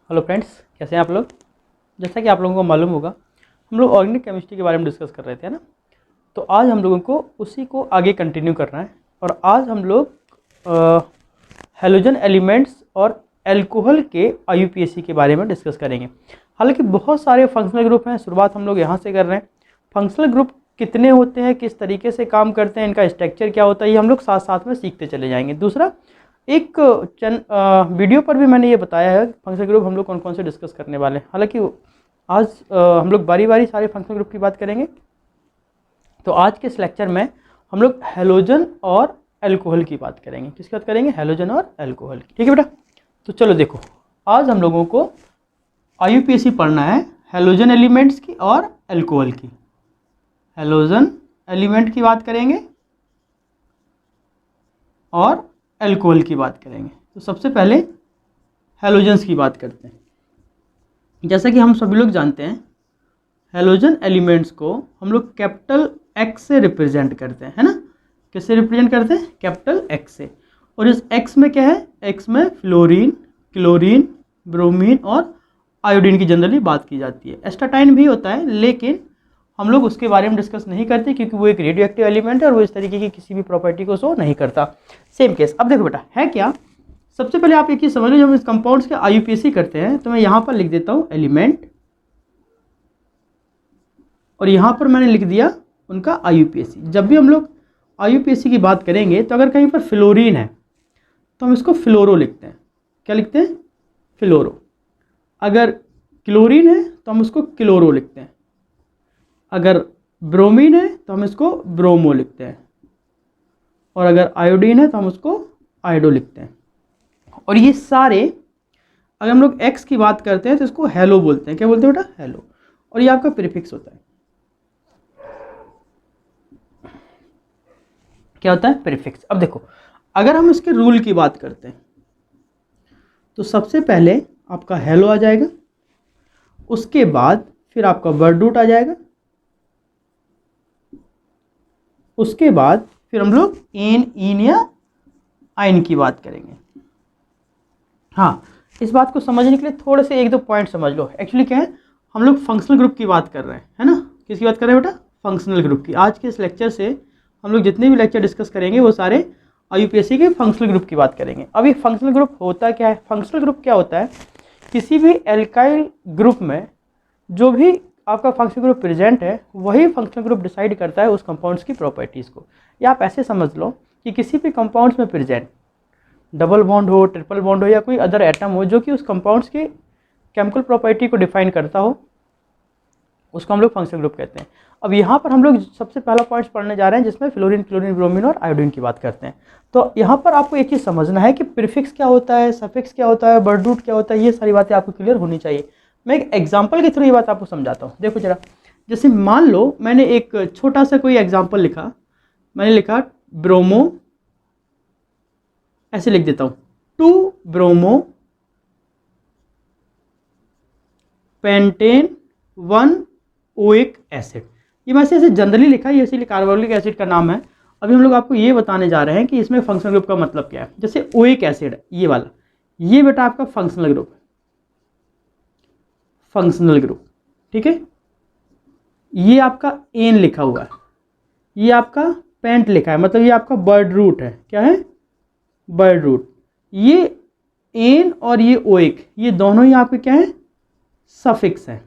Hello friends, कैसे हैं आप लोग। जैसा कि आप लोगों को मालूम होगा, हम लोग ऑर्गेनिक केमिस्ट्री के बारे में डिस्कस कर रहे थे ना। तो आज हम लोगों को उसी को आगे कंटिन्यू करना है और आज हम लोग हैलोजन एलिमेंट्स और अल्कोहल के आईयूपीएसी के बारे में डिस्कस करेंगे। हालांकि बहुत सारे फंक्शनल ग्रुप हैं, शुरुआत हम लोग यहाँ से कर रहे हैं। फंक्शनल ग्रुप कितने होते हैं, किस तरीके से काम करते हैं, इनका स्ट्रक्चर क्या होता है, ये हम लोग साथ साथ में सीखते चले जाएंगे। दूसरा, एक वीडियो पर भी मैंने ये बताया है फंक्शनल ग्रुप हम लोग कौन कौन से डिस्कस करने वाले हैं। हालांकि आज हम लोग बारी बारी सारे फंक्शनल ग्रुप की बात करेंगे। तो आज के इस लेक्चर में हम लोग हैलोजन और अल्कोहल की बात करेंगे। किसकी बात करेंगे? हैलोजन और अल्कोहल की। ठीक है बेटा, तो चलो देखो, आज हम लोगों को आईयूपीएसी पढ़ना है हैलोजन एलिमेंट्स की और अल्कोहल की। हैलोजन एलिमेंट की बात करेंगे और अल्कोहल की बात करेंगे। तो सबसे पहले हैलोजन्स की बात करते हैं। जैसा कि हम सभी लोग जानते हैं, हैलोजन एलिमेंट्स को हम लोग कैपिटल एक्स से रिप्रेजेंट करते हैं, है ना। किससे रिप्रेजेंट करते हैं? कैपिटल एक्स से। और इस एक्स में क्या है? एक्स में फ्लोरीन, क्लोरीन, ब्रोमीन और आयोडीन की जनरली बात की जाती है। एस्टाटाइन भी होता है, लेकिन हम लोग उसके बारे में डिस्कस नहीं करते क्योंकि वो एक रेडियो एक्टिव एलिमेंट है और वो इस तरीके की किसी भी प्रॉपर्टी को शो नहीं करता। Same case. अब देखो बेटा, है क्या। सबसे पहले आप एक चीज समझ लो, जब हम इस कंपाउंड्स के आईयूपीएसी करते हैं तो मैं यहाँ पर लिख देता हूँ एलिमेंट और यहाँ पर मैंने लिख दिया उनका आईयूपीएसी। जब भी हम लोग आईयूपीएसी की बात करेंगे तो अगर कहीं पर फ्लोरीन है तो हम इसको फ्लोरो लिखते हैं। क्या लिखते हैं? फ्लोरो। अगर क्लोरीन है तो हम उसको क्लोरो लिखते हैं। अगर ब्रोमीन है तो हम इसको ब्रोमो लिखते हैं और अगर आयोडीन है तो हम उसको आयोडो लिखते हैं। और ये सारे, अगर हम लोग एक्स की बात करते हैं तो इसको हेलो बोलते हैं। क्या बोलते हैं बेटा? हेलो। और ये आपका प्रीफिक्स होता है। क्या होता है? प्रीफिक्स। अब देखो, अगर हम इसके रूल की बात करते हैं तो सबसे पहले आपका हेलो आ जाएगा, उसके बाद फिर आपका वर्ड रूट आ जाएगा, उसके बाद फिर हम लोग एन, इन या आइन की बात करेंगे। हाँ, इस बात को समझने के लिए थोड़े से एक दो पॉइंट समझ लो। एक्चुअली क्या है, हम लोग फंक्शनल ग्रुप की बात कर रहे हैं, है ना। किसकी बात कर रहे हैं बेटा? फंक्शनल ग्रुप की। आज के इस लेक्चर से हम लोग जितने भी लेक्चर डिस्कस करेंगे वो सारे आईयूपीएसी के फंक्शनल ग्रुप की बात करेंगे। अब ये फंक्शनल ग्रुप होता क्या है? फंक्शनल ग्रुप क्या होता है? किसी भी एल्काइल ग्रुप में जो भी आपका फंक्शनल ग्रुप प्रेजेंट है वही फंक्शनल ग्रुप डिसाइड करता है उस कंपाउंड्स की प्रॉपर्टीज़ को। या आप ऐसे समझ लो कि किसी भी कंपाउंड्स में प्रेजेंट डबल बॉन्ड हो, ट्रिपल बॉन्ड हो या कोई अदर एटम हो जो कि उस कंपाउंड्स के केमिकल प्रॉपर्टी को डिफाइन करता हो, उसको हम लोग फंक्शनल ग्रुप कहते हैं। अब यहाँ पर हम लोग सबसे पहला पॉइंट्स पढ़ने जा रहे हैं जिसमें फ्लोरीन, क्लोरीन, ब्रोमीन और आयोडीन की बात करते हैं। तो यहाँ पर आपको एक चीज़ समझना है कि प्रीफिक्स क्या होता है, सफिक्स क्या होता है, वर्ड रूट क्या होता है, ये सारी बातें आपको क्लियर होनी चाहिए। मैं एक एग्जाम्पल के थ्रू ये बात आपको समझाता हूँ। देखो जरा, जैसे मान लो मैंने एक छोटा सा कोई एग्जाम्पल लिखा, मैंने लिखा ब्रोमो, ऐसे लिख देता हूँ 2 ब्रोमो पेंटेन 1 ओइक एसिड। ये मैं ऐसे जनरली लिखा है, ये इसीलिए कार्बोक्सिलिक एसिड का नाम है। अभी हम लोग आपको ये बताने जा रहे हैं कि इसमें फंक्शनल ग्रुप का मतलब क्या है। जैसे ओइक एसिड ये वाला, ये बेटा आपका फंक्शनल ग्रुप है, फंक्शनल ग्रुप। ठीक है, ये आपका एन लिखा हुआ है, ये आपका पेंट लिखा है, मतलब ये आपका वर्ड रूट है। क्या है? Word root. ये एन और ये ओइक, ये दोनों ही आपके क्या है? सफिक्स है।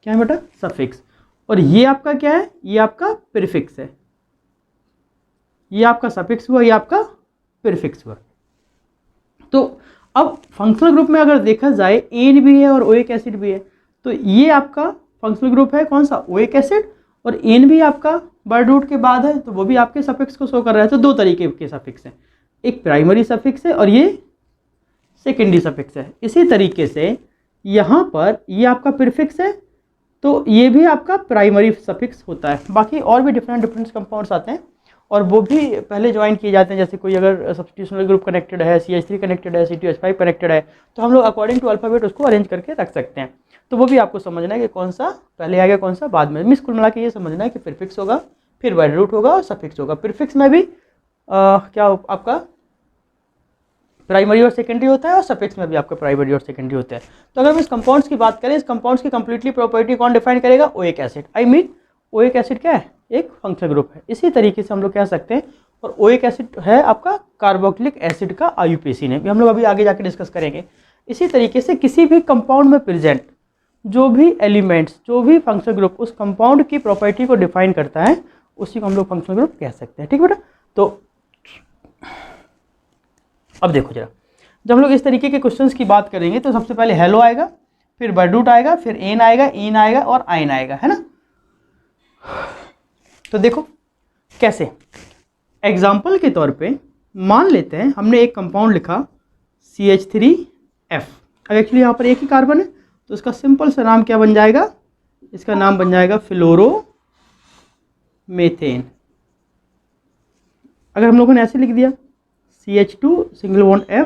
क्या है बेटा? सफिक्स। और ये आपका क्या है? ये आपका प्रीफिक्स है। ये आपका सफिक्स हुआ, ये आपका प्रीफिक्स हुआ। तो अब फंक्शनल ग्रुप में अगर देखा जाए, एन भी है और ओइक एसिड भी है, तो ये आपका फंक्शनल ग्रुप है कौन सा? Oic acid. और एन भी आपका वर्ड रूट के बाद है तो वो भी आपके सफिक्स को शो कर रहा है। तो दो तरीके के सफिक्स हैं, एक प्राइमरी सफिक्स है और ये सेकेंडरी सफिक्स है। इसी तरीके से यहाँ पर ये आपका प्रीफिक्स है तो ये भी आपका प्राइमरी सफिक्स होता है। बाकी और भी डिफरेंट कंपाउंड्स आते हैं और वो भी पहले ज्वाइन किए जाते हैं। जैसे कोई अगर सब्स्टिट्यूशनल ग्रुप कनेक्टेड है, CH3 कनेक्टेड है, C2H5 कनेक्टेड है, तो हम लोग अकॉर्डिंग टू अल्फाबेट उसको अरेंज करके रख सकते हैं। तो वो भी आपको समझना है कि कौन सा पहले आएगा कौन सा बाद में। मिस कुल मिला के ये समझना है कि प्रीफिक्स होगा, फिर वर्ड रूट होगा और सफिक्स होगा। प्रीफिक्स में भी क्या आपका प्राइमरी और सेकेंडरी होता है, और सफिक्स में भी आपका प्राइमरी और सेकेंडरी होता है। तो अगर हम इस कंपाउंड्स की बात करें, इस कंपाउंड्स की कंप्लीटली प्रॉपर्टी कौन डिफाइन करेगा? Oic acid. I mean oic acid क्या है? एक फंक्शनल ग्रुप है। इसी तरीके से हम लोग कह सकते हैं, और ओइक एसिड है आपका कार्बोक्सिलिक एसिड का आईयूपीएसी नेम, हम लोग अभी आगे जाके डिस्कस करेंगे। इसी तरीके से किसी भी कंपाउंड में प्रेजेंट जो भी एलिमेंट्स, जो भी फंक्शनल ग्रुप उस कंपाउंड की प्रॉपर्टी को डिफाइन करता है, उसी को हम लोग फंक्शनल ग्रुप कह सकते हैं। ठीक बेटा? तो अब देखो जरा, जब हम लोग इस तरीके के क्वेश्चंस की बात करेंगे तो सबसे पहले हेलो आएगा, फिर बर्डरूट आएगा, फिर एन आएगा, इन आएगा और आइन आएगा, है ना? तो देखो कैसे, एग्जाम्पल के तौर पे मान लेते हैं हमने एक कंपाउंड लिखा CH3F। अब एक्चुअली यहाँ पर एक ही कार्बन है, तो इसका सिंपल सा नाम क्या बन जाएगा? इसका नाम बन जाएगा फ्लोरोमेथेन। अगर हम लोगों ने ऐसे लिख दिया CH2 सिंगल बॉन्ड F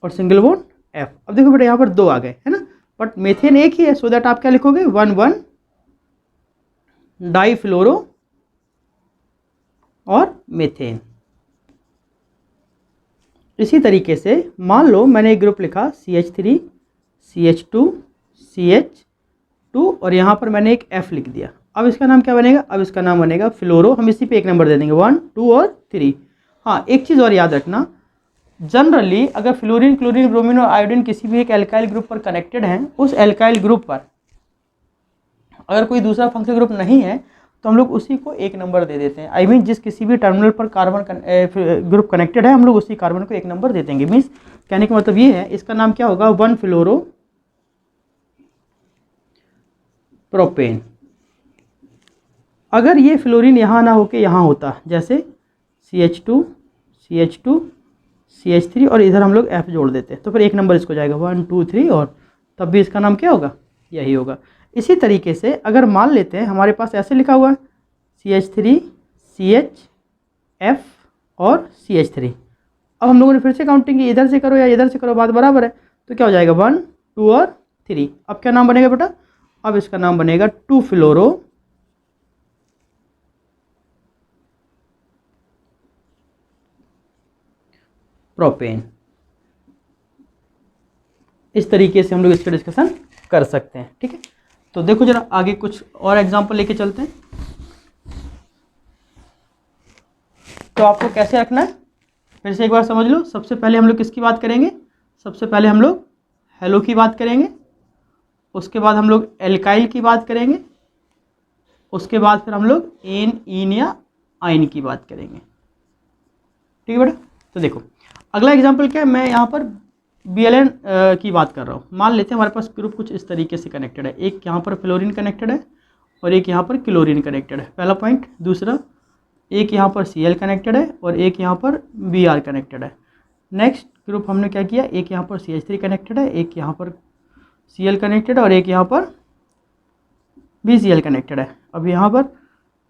और सिंगल बॉन्ड F, अब देखो बेटा यहाँ पर दो आ गए, है ना? बट मेथेन एक ही है, सो दैट आप क्या लिखोगे? 1,1 डाईफ्लोरो और मेथेन। इसी तरीके से मान लो मैंने एक ग्रुप लिखा CH3 CH2 CH2 और यहाँ पर मैंने एक F लिख दिया। अब इसका नाम क्या बनेगा? अब इसका नाम बनेगा फ्लोरो। हम इसी पे एक नंबर दे देंगे, 1 2 और 3। हाँ, एक चीज़ और याद रखना, जनरली अगर फ्लोरीन क्लोरीन ब्रोमीन और आयोडीन किसी भी एक एल्काइल ग्रुप पर कनेक्टेड हैं, उस एल्काइल ग्रुप पर अगर कोई दूसरा फंक्शनल ग्रुप नहीं है तो हम लोग उसी को एक नंबर दे देते हैं। आई मीन जिस किसी भी टर्मिनल पर कार्बन ग्रुप कनेक्टेड है, हम लोग उसी कार्बन को एक नंबर दे देंगे। मीन्स कहने का मतलब ये है, इसका नाम क्या होगा? 1 फ्लोरो प्रोपेन। अगर ये फ्लोरीन यहाँ ना होके यहाँ होता, जैसे CH2 CH2 CH3 और इधर हम लोग F जोड़ देते, तो फिर एक नंबर इसको जाएगा 1 2 3, और तब भी इसका नाम क्या होगा? यही होगा। इसी तरीके से अगर मान लेते हैं हमारे पास ऐसे लिखा हुआ है CH3 CHF और CH3। अब हम लोगों ने फिर से काउंटिंग की, इधर से करो या इधर से करो, बात बराबर है, तो क्या हो जाएगा? 1 2 और 3। अब क्या नाम बनेगा बेटा? अब इसका नाम बनेगा 2 फ्लोरो प्रोपेन। इस तरीके से हम लोग इसका डिस्कशन कर सकते हैं। ठीक है? तो देखो जरा आगे कुछ और एग्जांपल लेके चलते हैं। तो आपको कैसे रखना है फिर से एक बार समझ लो। सबसे पहले हम लोग किसकी बात करेंगे? सबसे पहले हम लोग हेलो की बात करेंगे, उसके बाद हम लोग एल्काइल की बात करेंगे, उसके बाद फिर हम लोग एन इन या आइन की बात करेंगे। ठीक है बेटा? तो देखो अगला एग्जांपल क्या है, मैं यहाँ पर BLN की बात कर रहा हूँ। मान लेते हैं हमारे पास ग्रुप कुछ इस तरीके से कनेक्टेड है, एक यहाँ पर फ्लोरीन कनेक्टेड है और एक यहाँ पर क्लोरीन कनेक्टेड है, पहला पॉइंट। दूसरा, एक यहाँ पर Cl कनेक्टेड है और एक यहाँ पर Br कनेक्टेड है। नेक्स्ट ग्रुप हमने क्या किया, एक यहाँ पर CH3 कनेक्टेड है, एक यहाँ पर Cl कनेक्टेड है और एक यहाँ पर BCl कनेक्टेड है। अब यहाँ पर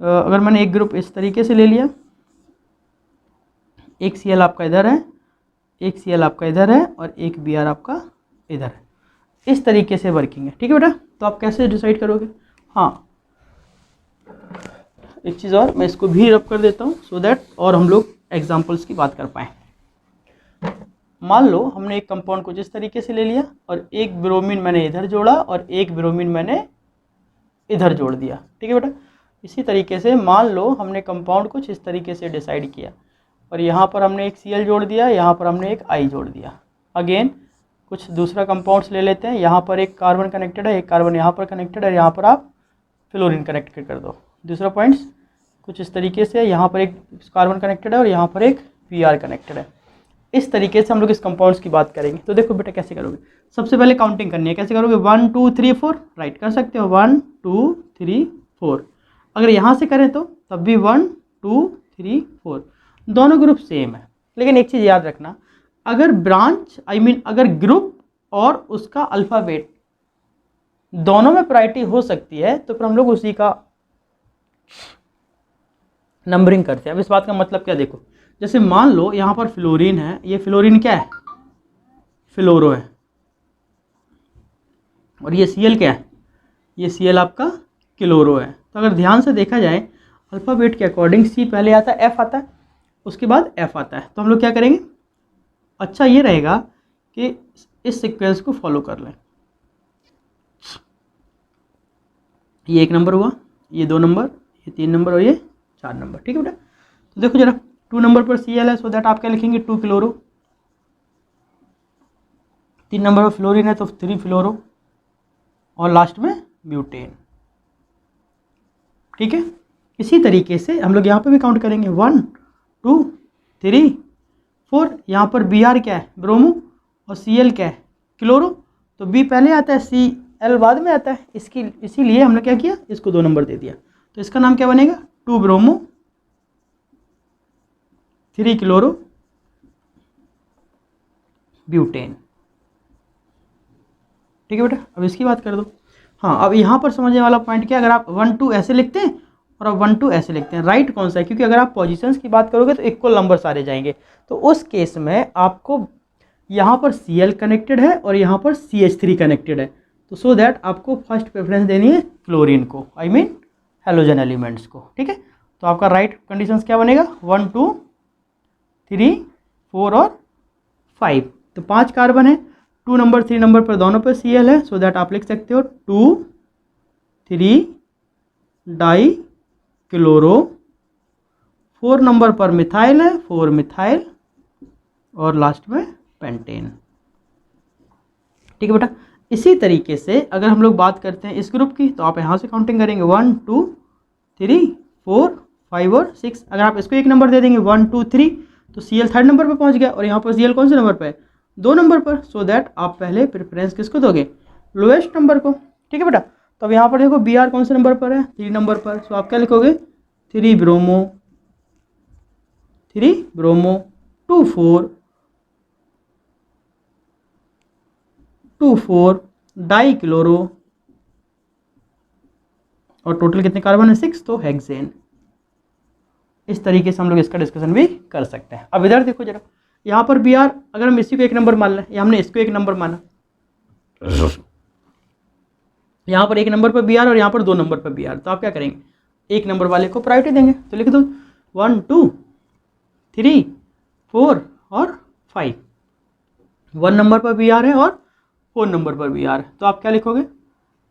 अगर मैंने एक ग्रुप इस तरीके से ले लिया, एक Cl आपका इधर है, एक Cl आपका इधर है और एक Br आपका इधर है, इस तरीके से वर्किंग है। ठीक है बेटा? तो आप कैसे डिसाइड करोगे? हाँ, एक चीज़ और, मैं इसको भी रब कर देता हूँ सो दैट और हम लोग एग्जांपल्स की बात कर पाएँ। मान लो हमने एक कंपाउंड को जिस तरीके से ले लिया और एक ब्रोमीन मैंने इधर जोड़ा और एक ब्रोमीन मैंने इधर जोड़ दिया। ठीक है बेटा? इसी तरीके से मान लो हमने कंपाउंड कुछ इस तरीके से डिसाइड किया और यहाँ पर हमने एक Cl जोड़ दिया, यहाँ पर हमने एक I जोड़ दिया। अगेन कुछ दूसरा कंपाउंड्स ले लेते हैं, यहाँ पर एक कार्बन कनेक्टेड है, एक कार्बन यहाँ पर कनेक्टेड है, यहाँ पर आप फ्लोरीन कनेक्ट कर दो। दूसरा पॉइंट्स कुछ इस तरीके से, यहाँ पर एक कार्बन कनेक्टेड है और यहाँ पर एक Br कनेक्टेड है। इस तरीके से हम लोग इस कंपाउंड्स की बात करेंगे। तो देखो बेटा कैसे करोगे, सबसे पहले काउंटिंग करनी है। कैसे करोगे? 1 2 3 4, राइट कर सकते हो, 1 2 3 4। अगर यहाँ से करें तो तब भी 1 2 3 4, दोनों ग्रुप सेम है। लेकिन एक चीज़ याद रखना, अगर ब्रांच अगर ग्रुप और उसका अल्फ़ाबेट दोनों में प्रायोरिटी हो सकती है तो फिर हम लोग उसी का नंबरिंग करते हैं। अब इस बात का मतलब क्या, देखो जैसे मान लो यहाँ पर फ्लोरीन है, ये फ्लोरीन क्या है? फ्लोरो है। और ये Cl क्या है? ये Cl आपका क्लोरो है। तो अगर ध्यान से देखा जाए अल्फ़ाबेट के अकॉर्डिंग C पहले आता है, F आता है, उसके बाद F आता है। तो हम लोग क्या करेंगे, अच्छा ये रहेगा कि इस सीक्वेंस को फॉलो कर लें। ये 1 नंबर हुआ, ये 2 नंबर, ये 3 नंबर और ये 4 नंबर। ठीक है बेटा, तो देखो जरा 2 नंबर पर Cl है, सो दैट आप क्या लिखेंगे 2 क्लोरो। 3 नंबर पर फ्लोरीन है तो 3 फ्लोरो, और लास्ट में ब्यूटेन। ठीक है, इसी तरीके से हम लोग यहाँ पे भी काउंट करेंगे 1 2 3 4। यहाँ पर Br क्या है, ब्रोमो, और Cl क्या है, क्लोरो। तो B पहले आता है, Cl बाद में आता है, इसीलिए हमने क्या किया, इसको 2 नंबर दे दिया। तो इसका नाम क्या बनेगा, 2 ब्रोमो 3 क्लोरो ब्यूटेन। ठीक है बेटा, अब इसकी बात कर दो। हाँ, अब यहाँ पर समझने वाला पॉइंट क्या है, अगर आप 1 2 ऐसे लिखते हैं और अब 1 2 ऐसे लिखते हैं, राइट कौन सा है, क्योंकि अगर आप पोजीशंस की बात करोगे तो इक्वल नंबर सारे जाएंगे। तो उस केस में आपको यहाँ पर Cl कनेक्टेड है और यहाँ पर CH3 कनेक्टेड है, तो सो दैट आपको फर्स्ट प्रेफरेंस देनी है क्लोरीन को, आई मीन हेलोजन एलिमेंट्स को। ठीक है, तो आपका राइट कंडीशंस क्या बनेगा, 1 2 3 4 और 5। तो 5 कार्बन है, 2 नंबर 3 नंबर पर दोनों पर Cl है, सो दैट आप लिख सकते हो 2 3 डाई क्लोरो। 4 नंबर पर मिथाइल है, 4 मिथाइल, और लास्ट में पेंटेन। ठीक है बेटा, इसी तरीके से अगर हम लोग बात करते हैं इस ग्रुप की, तो आप यहाँ से काउंटिंग करेंगे 1 2 3 4 5 और 6। अगर आप इसको 1 नंबर दे देंगे 1 2 3, तो Cl 3rd नंबर पर पहुँच गया, और यहाँ पर Cl कौन से नंबर पर है, 2 नंबर पर। सो दैट आप पहले प्रेफरेंस किसको दोगे, लोएस्ट नंबर को। ठीक है बेटा, तो अब यहाँ पर देखो Br कौन से नंबर पर है, 3 नंबर पर। सो आप क्या लिखोगे, 3 ब्रोमो 2 4 2 4 डाई क्लोरो, और टोटल कितने कार्बन है, 6, तो हेक्सेन। इस तरीके से हम लोग इसका डिस्कशन भी कर सकते हैं। अब इधर देखो जरा, यहाँ पर Br, अगर हम इसी को 1 नंबर मान लें, या हमने इसको 1 नंबर माना, यहाँ पर 1 नंबर पर Br और यहाँ पर 2 नंबर पर Br, तो आप क्या करेंगे, 1 नंबर वाले को प्रायोरिटी देंगे। तो लिख दो 1 2 3 4 और 5। 1 नंबर पर Br है और 4 नंबर पर Br है, तो आप क्या लिखोगे,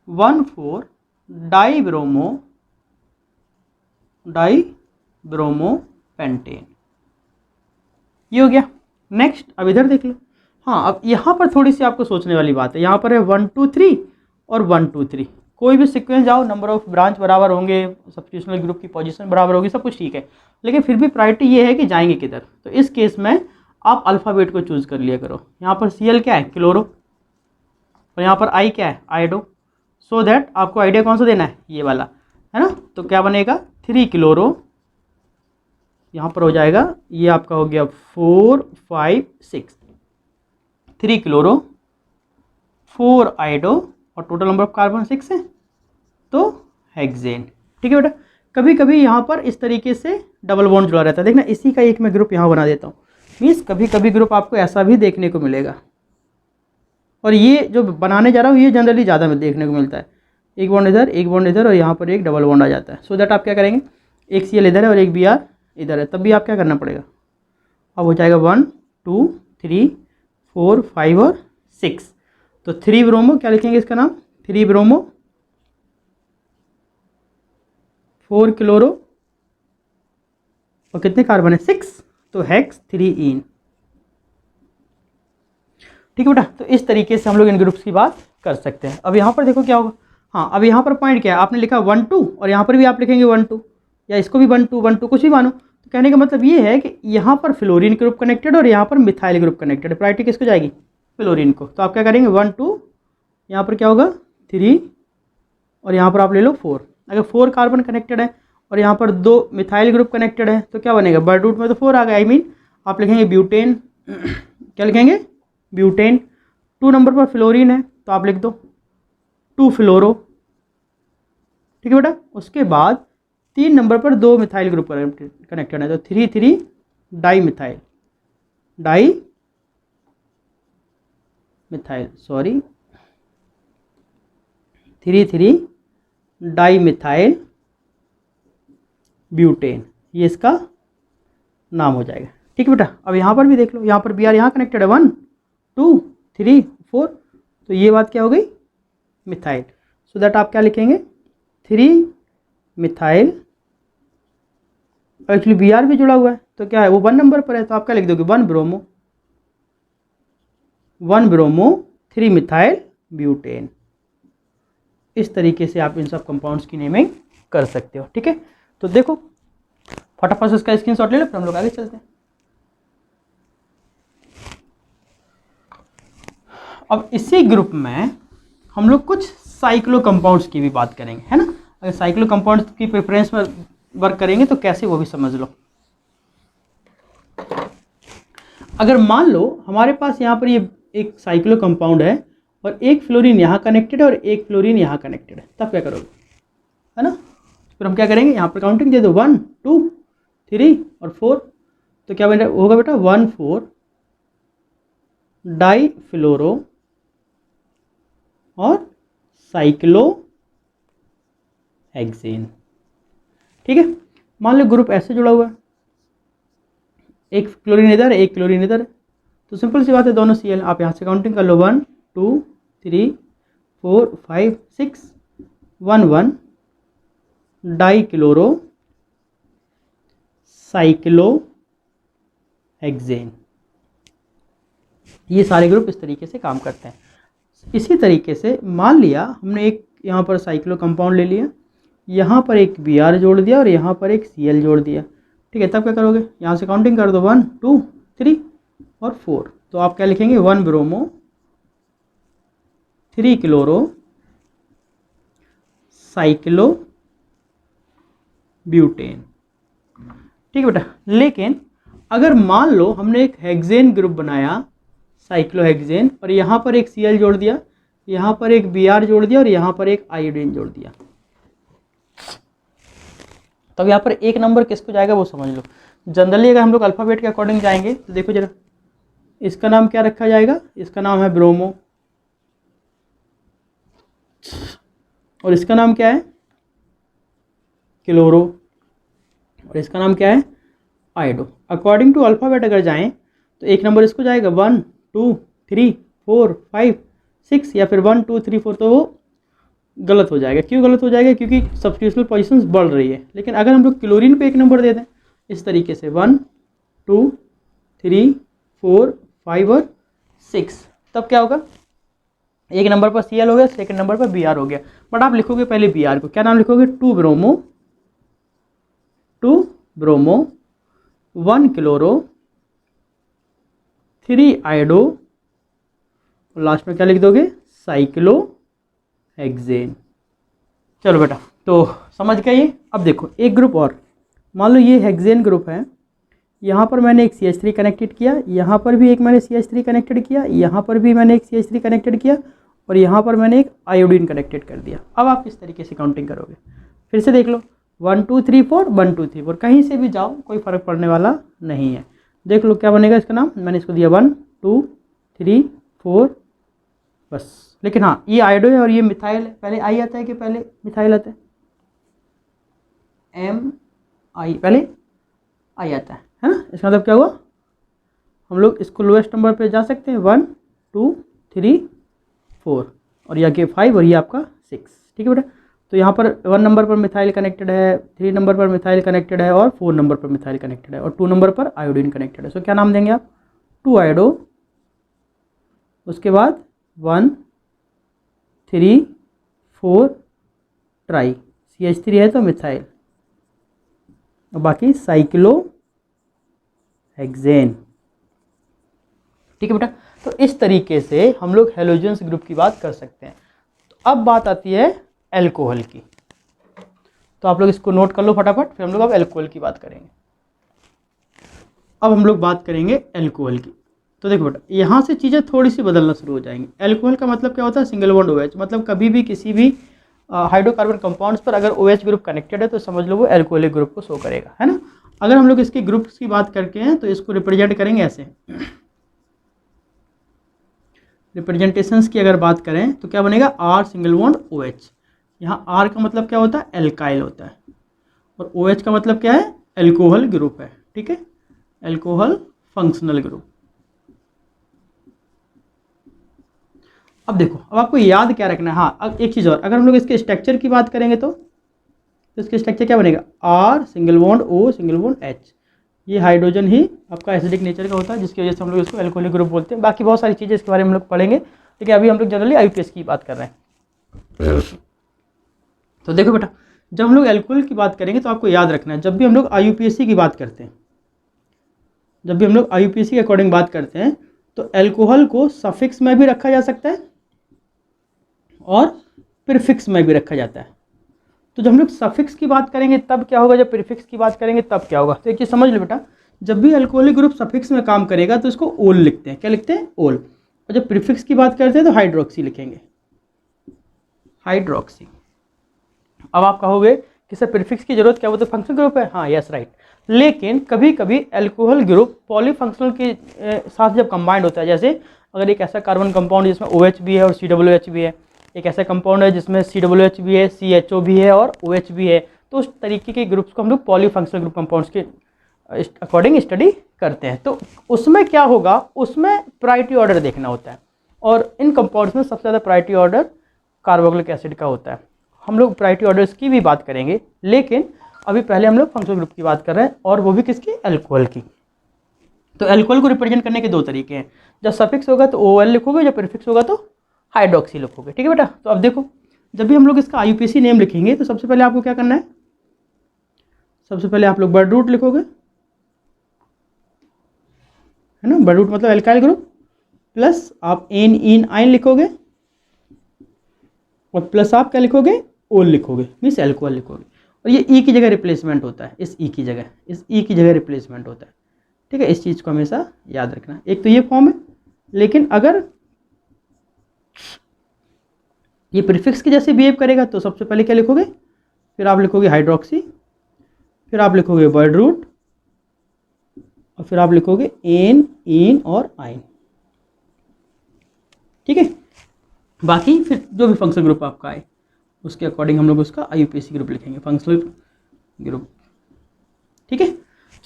1 4 डाई ब्रोमो पेंटेन। ये हो गया। नेक्स्ट अब इधर देख लो। हाँ, अब यहाँ पर थोड़ी सी आपको सोचने वाली बात है। यहाँ पर है 1 2 3 और 1 2 3, कोई भी सीक्वेंस जाओ, नंबर ऑफ ब्रांच बराबर होंगे, सब्स्टिट्यूशनल ग्रुप की पोजीशन बराबर होगी, सब कुछ ठीक है, लेकिन फिर भी प्रायोरिटी ये है कि जाएंगे किधर। तो इस केस में आप अल्फ़ाबेट को चूज़ कर लिया करो। यहाँ पर Cl क्या है, क्लोरो, और यहाँ पर I क्या है, आयोडो। सो दैट आपको आइडिया कौन सा देना है, ये वाला है ना। तो क्या बनेगा, 3 क्लोरो, यहाँ पर हो जाएगा, ये आपका हो गया 4 5 6, 3 क्लोरो 4 आयोडो, और टोटल नंबर ऑफ कार्बन 6 है, तो हेक्सेन। ठीक है बेटा, कभी कभी यहाँ पर इस तरीके से डबल बॉन्ड जुड़ा रहता है, देखना इसी का एक मैं ग्रुप यहाँ बना देता हूँ। मीन्स कभी कभी ग्रुप आपको ऐसा भी देखने को मिलेगा, और ये जो बनाने जा रहा हूँ ये जनरली ज़्यादा में देखने को मिलता है। एक बॉन्ड इधर, एक बॉन्ड इधर, और यहाँ पर एक डबल बॉन्ड आ जाता है। सो दैट आप क्या करेंगे, एक Cl इधर है और एक Br इधर है, तब भी आप क्या करना पड़ेगा, अब हो जाएगा 1 2 3 4 5 और 6। तो 3 ब्रोमो, क्या लिखेंगे इसका नाम, 3 ब्रोमो 4 क्लोरो, और कितने कार्बन है, 6, तो हेक्स 3 इन। ठीक है बेटा, तो इस तरीके से हम लोग इन ग्रुप्स की बात कर सकते हैं। अब यहाँ पर देखो क्या होगा, हाँ अब यहाँ पर पॉइंट क्या है, आपने लिखा 1 2, और यहाँ पर भी आप लिखेंगे 1 2, या इसको भी 1 2 कुछ भी मानो। तो कहने का मतलब ये है कि यहाँ पर फ्लोरीन ग्रुप कनेक्टेड और यहाँ पर मिथाइल ग्रुप कनेक्टेड, प्रायोरिटी किसको जाएगी, फ्लोरीन को। तो आप क्या करेंगे 1 2, यहाँ पर क्या होगा 3, और यहाँ पर आप ले लो 4। अगर 4 कार्बन कनेक्टेड है और यहाँ पर 2 मिथाइल ग्रुप कनेक्टेड है, तो क्या बनेगा, बर्ड रूट में तो 4 आ गया, आई मीन आप लिखेंगे ब्यूटेन। क्या लिखेंगे, ब्यूटेन। 2 नंबर पर फ्लोरीन है, तो आप लिख दो 2 फ्लोरो। ठीक है बेटा, उसके बाद 3 नंबर पर 2 मिथाइल ग्रुप कनेक्टेड है, तो 3 3 di methyl, sorry 3 3 di methyl butane, ये इसका नाम हो जाएगा। ठीक है बेटा। अब यहाँ पर भी देख लो, यहाँ पर बी आर यहाँ कनेक्टेड है 1 2 3 4, तो ये बात क्या हो गई, मिथाइल। सो दैट आप क्या लिखेंगे 3 मिथाइल, एक्चुअली बी आर भी जुड़ा हुआ है तो क्या है वो 1 नंबर पर है, तो आप क्या लिख दोगे 1 ब्रोमो 3 मिथाइल ब्यूटेन। इस तरीके से आप इन सब कंपाउंड्स की नेमिंग कर सकते हो। ठीक है, तो देखो फटाफट से इसका स्क्रीनशॉट ले लो, फिर हम लोग आगे चलते हैं। अब इसी ग्रुप में हम लोग कुछ साइक्लो कंपाउंड्स की भी बात करेंगे, है ना। अगर साइक्लो कंपाउंड्स की प्रेफरेंस में वर्क करेंगे तो कैसे वो भी समझ लो। अगर मान लो हमारे पास यहाँ पर ये एक साइक्लो कंपाउंड है और एक फ्लोरीन यहाँ कनेक्टेड है और एक फ्लोरीन यहाँ कनेक्टेड है, तब क्या करोगे, है ना। फिर हम क्या करेंगे, यहाँ पर काउंटिंग दे दो 1 2 3 और 4, तो क्या होगा बेटा 1,4 डाई फ्लोरो और साइक्लो हेक्सेन। ठीक है, मान लो ग्रुप ऐसे जुड़ा हुआ है, एक क्लोरीन इधर एक क्लोरीन इधर, तो सिंपल सी बात है दोनों Cl, आप यहाँ से काउंटिंग कर लो 1 2 3 4 5 6 1 1 डाई क्लोरो साइक्लो हेक्सेन। ये सारे ग्रुप इस तरीके से काम करते हैं। इसी तरीके से मान लिया हमने एक यहाँ पर साइक्लो कंपाउंड ले लिया, यहाँ पर एक Br जोड़ दिया और यहाँ पर एक Cl जोड़ दिया। ठीक है, तब क्या करोगे, यहाँ से काउंटिंग कर दो 1 2 3 और 4, तो आप क्या लिखेंगे 1 ब्रोमो 3 क्लोरो साइक्लो ब्यूटेन। ठीक है बेटा, लेकिन अगर मान लो हमने एक हेक्सेन ग्रुप बनाया साइक्लोहेक्सेन और यहाँ पर एक Cl जोड़ दिया, यहाँ पर एक Br जोड़ दिया और यहाँ पर एक आयोडीन जोड़ दिया, तब यहाँ पर एक नंबर किसको जाएगा वो समझ लो। जनरली अगर हम लोग अल्फ़ाबेट के अकॉर्डिंग जाएंगे तो देखो जरा, इसका नाम क्या रखा जाएगा, इसका नाम है ब्रोमो और इसका नाम क्या है क्लोरो और इसका नाम क्या है आयोडो। अकॉर्डिंग टू अल्फ़ाबेट अगर जाएं तो एक नंबर इसको जाएगा 1 2 3 4 5 6 या फिर 1 2 3 4, तो वो गलत हो जाएगा। क्यों गलत हो जाएगा, क्योंकि सब्स्टिट्यूशनल पोजीशंस बढ़ रही है। लेकिन अगर हम लोग क्लोरीन पे एक नंबर दे दें इस तरीके से 1 2 3 4 5 और 6, तब क्या होगा, एक नंबर पर Cl हो गया, सेकंड नंबर पर Br हो गया। बट आप लिखोगे पहले Br को, क्या नाम लिखोगे 2 ब्रोमो 1 क्लोरो 3 आयोडो और लास्ट में क्या लिख दोगे साइक्लो हेक्सेन। चलो बेटा, तो समझ गए ये। अब देखो एक ग्रुप और, मान लो ये हेक्सेन ग्रुप है, यहाँ पर मैंने एक CH3 कनेक्टेड किया, यहाँ पर भी एक मैंने CH3 कनेक्टेड किया, यहाँ पर भी मैंने एक CH3 कनेक्टेड किया और यहाँ पर मैंने एक आयोडीन कनेक्टेड कर दिया। अब आप किस तरीके से काउंटिंग करोगे, फिर से देख लो 1 2 3 4 1 2 3 4, कहीं से भी जाओ कोई फ़र्क पड़ने वाला नहीं है। देख लो क्या बनेगा इसका नाम, मैंने इसको दिया 1 2 3 4 बस। लेकिन हाँ ये आयोडो है और ये मिथाइल है, पहले आई आता है कि पहले मिथाइल आता है, MI पहले आई आता है ना। इसका मतलब क्या हुआ, हम लोग इसको लोएस्ट नंबर पे जा सकते हैं 1 2 3 4 और यह के 5 और ये आपका 6। ठीक है बेटा, तो यहाँ पर 1 नंबर पर मिथाइल कनेक्टेड है, 3 नंबर पर मिथाइल कनेक्टेड है और 4 नंबर पर मिथाइल कनेक्टेड है और 2 नंबर पर आयोडीन कनेक्टेड है। सो क्या नाम देंगे आप 2 आयोडो, उसके बाद 1 3 4 ट्राई, CH3 है तो मिथाइल और बाकी साइक्लो हेक्सेन। ठीक है बेटा, तो इस तरीके से हम लोग हेलोजेंस ग्रुप की बात कर सकते हैं। तो अब बात आती है एल्कोहल की, तो आप लोग इसको नोट कर लो फटाफट, फिर हम लोग अब एल्कोहल की बात करेंगे। अब हम लोग बात करेंगे एल्कोहल की। तो देखो बेटा, यहाँ से चीज़ें थोड़ी सी बदलना शुरू हो जाएंगी। एल्कोहल का मतलब क्या होता है, सिंगल बॉन्ड OH, मतलब कभी भी किसी भी हाइड्रोकार्बन कंपाउंड्स पर अगर OH ग्रुप कनेक्टेड है तो समझ लो वो एल्कोहलिक ग्रुप को शो करेगा, है ना। अगर हम लोग इसके ग्रुप्स की बात करके हैं तो इसको रिप्रेजेंट करेंगे ऐसे। रिप्रेजेंटेशंस की अगर बात करें तो क्या बनेगा, R सिंगल बॉन्ड OH। यहाँ R का मतलब क्या होता है, एल्काइल होता है और OH का मतलब क्या है, एल्कोहल ग्रुप है। ठीक है, एल्कोहल फंक्शनल ग्रुप। अब देखो, अब आपको याद क्या रखना है, हाँ अब एक चीज़ और, अगर हम लोग इसके स्ट्रक्चर की बात करेंगे तो इसके स्ट्रक्चर क्या बनेगा, R single bond O single bond H। ये हाइड्रोजन ही आपका एसिडिक नेचर का होता है, जिसकी वजह से हम लोग इसको एल्कोहलिक ग्रुप बोलते हैं। बाकी बहुत सारी चीज़ें इसके बारे में हम लोग पढ़ेंगे, लेकिन अभी हम लोग जनरली IUPAC की बात कर रहे हैं। तो देखो बेटा, जब हम लोग एल्कोहल की बात करेंगे तो आपको याद रखना है, जब भी हम लोग IUPAC की बात करते हैं, जब भी हम लोग IUPAC के अकॉर्डिंग बात करते हैं, तो एल्कोहल को सफिक्स में भी रखा जा सकता है और प्रीफिक्स में भी रखा जाता है। तो जब हम लोग सफिक्स की बात करेंगे तब क्या होगा, जब प्रीफिक्स की बात करेंगे तब क्या होगा। तो एक चीज़ समझ लो बेटा, जब भी अल्कोहलिक ग्रुप सफिक्स में काम करेगा तो इसको ओल लिखते हैं। क्या लिखते हैं, ओल। और जब प्रीफिक्स की बात करते हैं तो हाइड्रोक्सी लिखेंगे, हाइड्रोक्सी। अब आप कहोगे कि सर प्रीफिक्स की जरूरत क्या, वो तो फंक्शनल ग्रुप है। हाँ यस राइट, लेकिन कभी कभी अल्कोहल ग्रुप पॉलीफंक्शनल के साथ जब कंबाइंड होता है, जैसे अगर एक ऐसा कार्बन कंपाउंड जिसमें OH भी है और COOH भी है, एक ऐसा कंपाउंड है जिसमें COOH भी है, CHO भी है और OH भी है, तो उस तरीके के ग्रुप्स को हम लोग पॉलीफंक्शनल ग्रुप कंपाउंड्स के अकॉर्डिंग स्टडी करते हैं। तो उसमें क्या होगा, उसमें प्रायोरिटी ऑर्डर देखना होता है, और इन कंपाउंड्स में सबसे ज़्यादा प्रायोरिटी ऑर्डर कार्बोक्सिलिक एसिड का होता है। हम लोग प्रायोरिटी ऑर्डर्स की भी बात करेंगे, लेकिन अभी पहले हम लोग फंक्शनल ग्रुप की बात कर रहे हैं, और वो भी किसकी, अल्कोहल की। तो अल्कोहल को रिप्रेजेंट करने के दो तरीके हैं, जब सफिक्स होगा तो OL लिखोगे, जब प्रीफिक्स होगा तो हाइड्रोक्सी लिखोगे। ठीक है बेटा। तो अब देखो, जब भी हम लोग इसका IUPAC नेम लिखेंगे तो सबसे पहले आपको क्या करना है, सबसे पहले आप लोग वर्ड रूट लिखोगे, है ना। वर्ड रूट मतलब एल्काइल ग्रुप, प्लस आप एन इन आइन लिखोगे, और प्लस आप क्या लिखोगे, ओल लिखोगे, मीन्स एल्कोहल लिखोगे। और ये ई की जगह रिप्लेसमेंट होता है, इस ई की जगह, इस ई की जगह रिप्लेसमेंट होता है। ठीक है, इस चीज़ को हमेशा याद रखना। एक तो ये फॉर्म है, लेकिन अगर ये प्रीफिक्स के जैसे बिहेव करेगा तो सबसे पहले क्या लिखोगे, फिर आप लिखोगे हाइड्रोक्सी, फिर आप लिखोगे वर्ड रूट, और फिर आप लिखोगे एन इन और आइन। ठीक है, बाकी फिर जो भी फंक्शनल ग्रुप आपका आए उसके अकॉर्डिंग हम लोग उसका IUPAC ग्रुप लिखेंगे, फंक्शनल ग्रुप। ठीक है,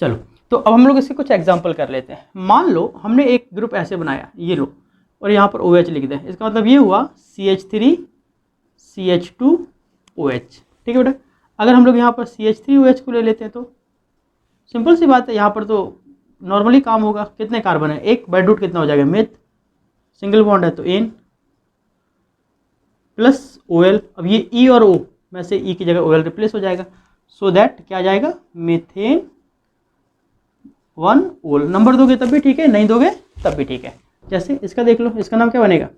चलो तो अब हम लोग इसके कुछ एग्जांपल कर लेते हैं। मान लो हमने एक ग्रुप ऐसे बनाया, ये लो, और यहाँ पर OH लिख दें, इसका मतलब ये हुआ CH3 CH2 OH। ठीक है बेटा, अगर हम लोग यहाँ पर CH3 OH को ले लेते हैं तो सिंपल सी बात है, यहाँ पर तो नॉर्मली काम होगा, कितने कार्बन है, एक, वर्ड रूट कितना हो जाएगा, मिथ, सिंगल बॉन्ड है तो एन, प्लस OL। अब ये E और O में से E की जगह OL रिप्लेस हो जाएगा, सो दैट क्या आ जाएगा, मीथेन 1 OL। नंबर दोगे तब भी ठीक है, नहीं दोगे तब भी ठीक है। जैसे इसका देख लो, इसका नाम क्या बनेगा,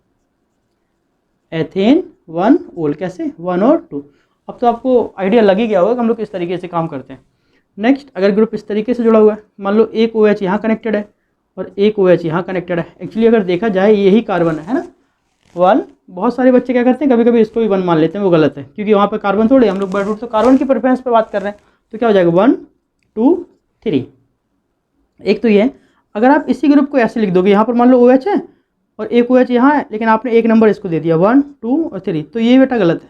एथेन 1 OL। कैसे, 1 और 2। अब तो आपको आइडिया लग ही गया होगा कि हम लोग किस तरीके से काम करते हैं। नेक्स्ट, अगर ग्रुप इस तरीके से जुड़ा हुआ है, मान लो एक OH यहाँ कनेक्टेड है और एक OH यहाँ कनेक्टेड है। एक्चुअली अगर देखा जाए यही कार्बन है ना, 1। बहुत सारे बच्चे क्या करते हैं, कभी कभी इसको भी 1 मान लेते हैं, वो गलत है, क्योंकि वहाँ पर कार्बन थोड़े, हम लोग वर्ड रूट तो कार्बन की प्रेफरेंस पे बात कर रहे हैं। तो क्या हो जाएगा, 1 2 3। एक तो ये है, अगर आप इसी ग्रुप को ऐसे लिख दोगे, यहाँ पर मान लो OH है और एक OH यहाँ है, लेकिन आपने एक नंबर इसको दे दिया 1 2 और 3, तो ये बेटा गलत है,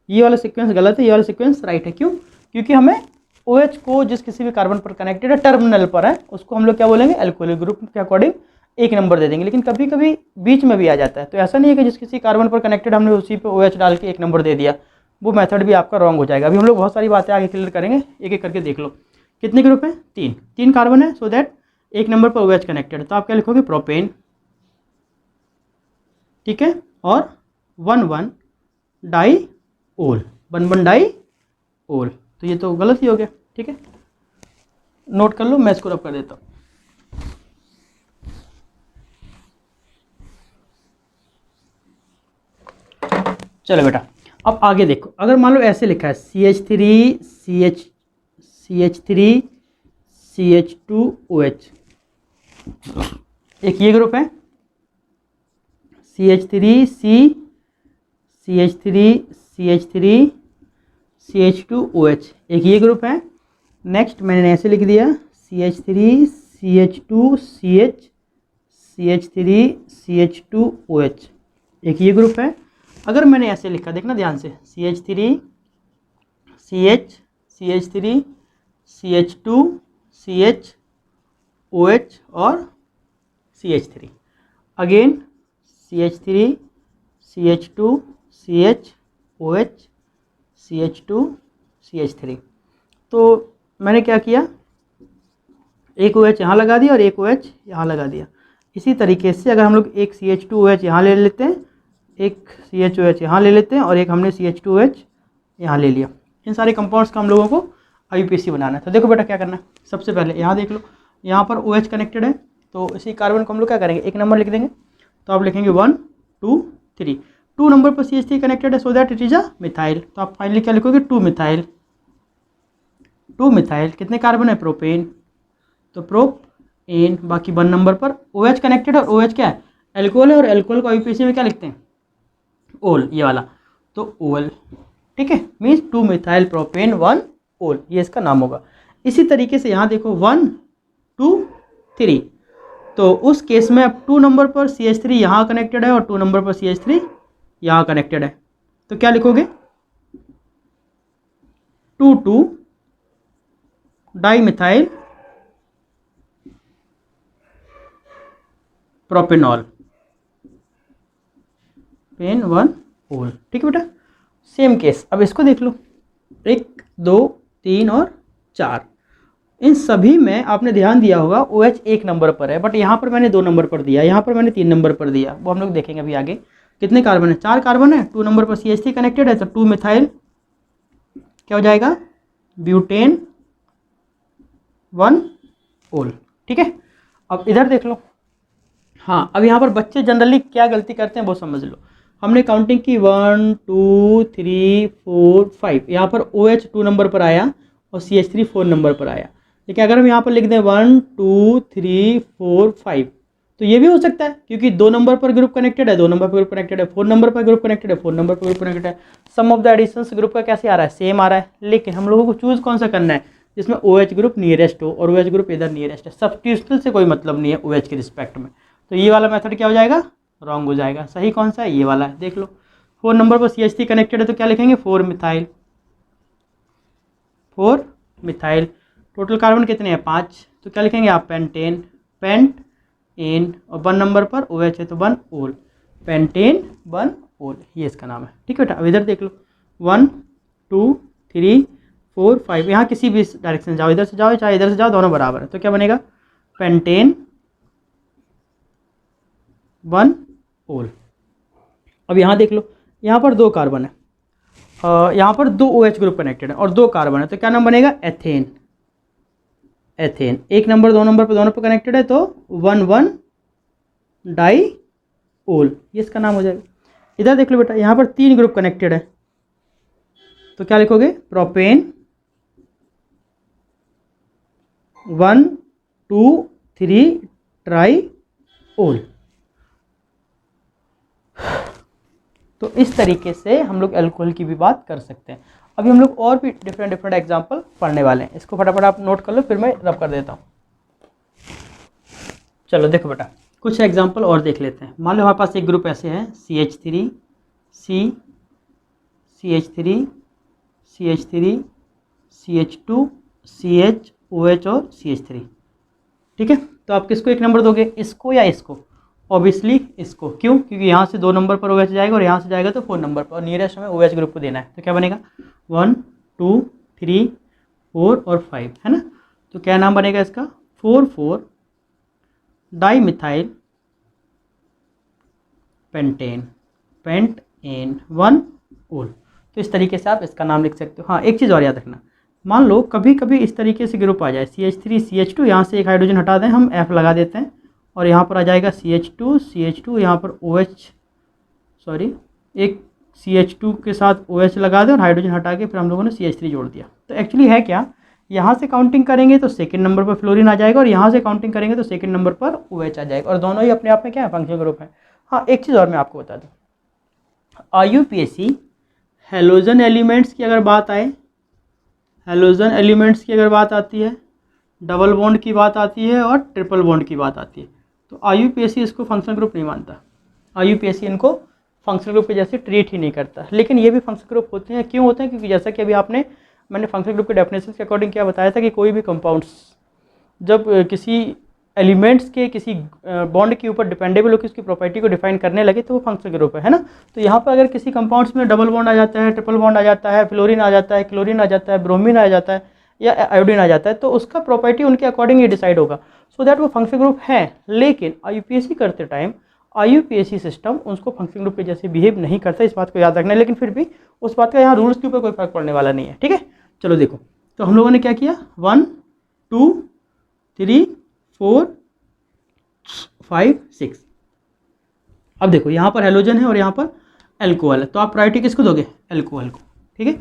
ये वाला सीक्वेंस गलत है, ये वाला सीक्वेंस राइट है। क्यों, क्योंकि हमें OH को जिस किसी भी कार्बन पर कनेक्टेड है, टर्मिनल पर है, उसको हम लोग क्या बोलेंगे, अल्कोहलिक ग्रुप के अकॉर्डिंग एक नंबर दे देंगे। लेकिन कभी कभी बीच में भी आ जाता है, तो ऐसा नहीं है कि जिस किसी कार्बन पर कनेक्टेड हमने उसी पे OH डाल के एक नंबर दे दिया, वो मेथड भी आपका रॉन्ग हो जाएगा। अभी हम लोग बहुत सारी बातें आगे क्लियर करेंगे, एक एक करके देख लो। कितने ग्रुप हैं, 3 कार्बन है, सो दैट एक नंबर पर OH कनेक्टेड, तो आप क्या लिखोगे, प्रोपेन। ठीक है, और 1 डाई ओल, 1 डाई ओल, तो ये तो गलत ही हो गया। ठीक है, नोट कर लो, मैं इसको रब कर देता हूँ। चलो बेटा, अब आगे देखो, अगर मान लो ऐसे लिखा है CH3 CH2 OH, एक ये ग्रुप है CH3 CH2 OH, एक ये ग्रुप है। नेक्स्ट मैंने ऐसे लिख दिया CH3 CH2 CH2 OH, एक ये ग्रुप है। अगर मैंने ऐसे लिखा, देखना ध्यान से, CH3 CH3 CH2 CH OH और CH3, again CH3 CH2 CH OH CH2 CH3। तो मैंने क्या किया, एक OH यहाँ लगा दिया और एक OH यहाँ लगा दिया। इसी तरीके से अगर हम लोग एक CH2OH यहाँ ले लेते हैं, एक CHOH यहाँ ले लेते हैं और एक हमने CH2OH यहाँ ले लिया, इन सारे कंपाउंड्स का हम लोगों को IUPAC बनाना है। तो देखो बेटा क्या करना है, सबसे पहले यहाँ देख लो, यहाँ पर OH कनेक्टेड है, तो इसी कार्बन को हम लोग क्या करेंगे, एक नंबर लिख देंगे। तो आप लिखेंगे 1 2 3, 2 नंबर पर CH3 कनेक्टेड है, so that it is a methyl. तो आप फाइनली क्या लिखोगे, 2 मिथाइल। 2 मिथाइल कितने कार्बन है, प्रोपेन, तो प्रोपेन। बाकी 1 नंबर पर OH कनेक्टेड है, और OH क्या है, एल्कोहल है, और एल्कोहल को IUPAC में क्या लिखते हैं, ओल, ये वाला, तो ओल। ठीक है, मीन्स 2 मिथाइल प्रोपेन 1 ओल, ये इसका नाम होगा। इसी तरीके से यहाँ देखो 1 2 3, तो उस केस में अब 2 नंबर पर CH3 यहाँ कनेक्टेड है और 2 नंबर पर CH3 यहाँ कनेक्टेड है, तो क्या लिखोगे, 2 2 डाइमिथाइल प्रोपेनॉल पेन 1 ओल। ठीक है बेटा, सेम केस। अब इसको देख लो, 1 2 3 और 4, इन सभी में आपने ध्यान दिया होगा OH 1 नंबर पर है, बट यहाँ पर मैंने 2 नंबर पर दिया, यहाँ पर मैंने 3 नंबर पर दिया, वो हम लोग देखेंगे अभी आगे। कितने कार्बन है, 4 कार्बन है, 2 नंबर पर CH3 कनेक्टेड है, तो 2 मिथाइल क्या हो जाएगा, ब्यूटेन 1 ओल। ठीक है, अब इधर देख लो। हाँ, अब यहाँ पर बच्चे जनरली क्या गलती करते हैं वो समझ लो। हमने काउंटिंग की 1 2 3 4 5, यहाँ पर OH 2 नंबर पर आया और CH3 4 नंबर पर आया। लेकिन अगर हम यहाँ पर लिख दें 1 2 3 4 5, तो ये भी हो सकता है, क्योंकि 2 नंबर पर ग्रुप कनेक्टेड है, 2 नंबर पर ग्रुप कनेक्टेड है, 4 नंबर पर ग्रुप कनेक्टेड है, 4 नंबर पर ग्रुप कनेक्टेड है। सम ऑफ द एडिशंस ग्रुप का कैसे आ रहा है, सेम आ रहा है। लेकिन हम लोगों को चूज कौन सा करना है, जिसमें OH ग्रुप नियरेस्ट हो, और OH ग्रुप इधर नियरेस्ट है। सब्स्टिट्यूशनल से कोई मतलब नहीं है OH के रिस्पेक्ट में, तो ये वाला मेथड क्या हो जाएगा, रॉन्ग हो जाएगा। सही कौन सा है, ये वाला है, देख लो। 4 नंबर पर CH3 कनेक्टेड है, तो क्या लिखेंगे, 4 मिथाइल, 4 मिथाइल। टोटल कार्बन कितने हैं, 5, तो क्या लिखेंगे आप, पेंटेन, पेंट एन, और 1 नंबर पर OH है तो 1 ओल, पेंटेन 1 ओल, ये इसका नाम है। ठीक है बेटा, अब इधर देख लो, 1 2 3 4 5, यहाँ किसी भी डायरेक्शन जाओ, इधर से जाओ चाहे इधर से जाओ, दोनों बराबर है, तो क्या बनेगा, पेंटेन 1 ओल। अब यहाँ देख लो, यहाँ पर 2 कार्बन है, यहाँ पर 2 OH ग्रुप कनेक्टेड है और 2 कार्बन है, तो क्या नाम बनेगा, एथेन। एथेन 1 नंबर 2 नंबर पर दोनों पर कनेक्टेड है, तो 1 1 डाई ओल, ये इसका नाम हो जाएगा। इधर देख लो बेटा, यहाँ पर 3 ग्रुप कनेक्टेड है, तो क्या लिखोगे, प्रोपेन 1 2 3 ट्राई ओल। तो इस तरीके से हम लोग अल्कोहल की भी बात कर सकते हैं। अभी हम लोग और भी डिफरेंट एग्जांपल पढ़ने वाले हैं, इसको फटाफट आप नोट कर लो, फिर मैं रब कर देता हूँ। चलो देखो बेटा, कुछ एग्जांपल और देख लेते हैं। मान लो हमारे पास एक ग्रुप ऐसे है, CH3 C CH3 CH3 CH2 CH OH और CH3। ठीक है, तो आप किसको 1 नंबर दोगे, इसको या इसको, ऑब्वियसली इसको। क्यों, क्योंकि यहाँ से 2 नंबर पर OH जाएगा और यहाँ से जाएगा तो 4 नंबर पर, और नियरेस्ट हमें OH ग्रुप को देना है, तो क्या बनेगा, 1 2 3 4 और 5, है ना। तो क्या नाम बनेगा इसका, 4 4 डाइमिथाइल पेंटेन, पेंट एन 1 ओल। तो इस तरीके से आप इसका नाम लिख सकते हो। हाँ, एक चीज़ और याद रखना, मान लो कभी कभी इस तरीके से ग्रुप आ जाए, CH3 CH2, यहाँ से एक हाइड्रोजन हटा दें, हम F लगा देते हैं, और यहाँ पर आ जाएगा CH2 यहाँ पर OH, सॉरी, एक CH2 के साथ OH लगा दें और हाइड्रोजन हटा के फिर हम लोगों ने CH3 जोड़ दिया। तो एक्चुअली है क्या, यहाँ से काउंटिंग करेंगे तो सेकंड नंबर पर फ्लोरीन आ जाएगा, और यहाँ से काउंटिंग करेंगे तो सेकंड नंबर पर OH आ जाएगा, और दोनों ही अपने आप में क्या है, फंक्शनल ग्रुप है। हाँ, एक चीज़ और मैं आपको बता दूँ, IUPAC हेलोजन एलिमेंट्स की अगर बात आए, हेलोजन एलिमेंट्स की अगर बात आती है, डबल बॉन्ड की बात आती है और ट्रिपल बॉन्ड की बात आती है, तो IUPAC इसको फंक्शनल ग्रुप नहीं मानता। IUPAC इनको फंक्शनल ग्रुप के जैसे ट्रीट ही नहीं करता। लेकिन ये भी फंक्शनल ग्रुप होते हैं, क्यों होते हैं, क्योंकि जैसा कि अभी मैंने फंक्शनल ग्रुप के डेफिनेशन के अकॉर्डिंग क्या बताया था कि कोई भी कंपाउंड्स जब किसी एलिमेंट्स के किसी बॉन्ड के ऊपर डिपेंडेबल होकर उसकी प्रॉपर्टी को डिफाइन करने लगे तो वो फंक्शनल ग्रुप है ना। तो यहाँ पर अगर किसी कंपाउंड्स में डबल बॉन्ड आ जाता है, ट्रिपल बॉन्ड आ जाता है, फ्लोरीन आ जाता है, क्लोरीन आ जाता है, ब्रोमीन आ जाता है या आयोडीन आ जाता है, तो उसका प्रॉपर्टी उनके अकॉर्डिंग ही डिसाइड होगा, सो दैट वो फंक्शनल ग्रुप है। लेकिन IUPAC करते टाइम IUPAC सिस्टम उसको फंक्शनल ग्रुप के जैसे बिहेव नहीं करता, इस बात को याद रखना है। लेकिन फिर भी उस बात का यहाँ रूल्स के ऊपर कोई फर्क पड़ने वाला नहीं है, ठीक है। चलो देखो, तो हम लोगों ने क्या किया, 1 2 3 4 5 6। अब देखो यहाँ पर हेलोजन है और यहाँ पर एल्कोहल है, तो आप प्रायोरिटी किसको दोगे, एल्कोहल को, ठीक है।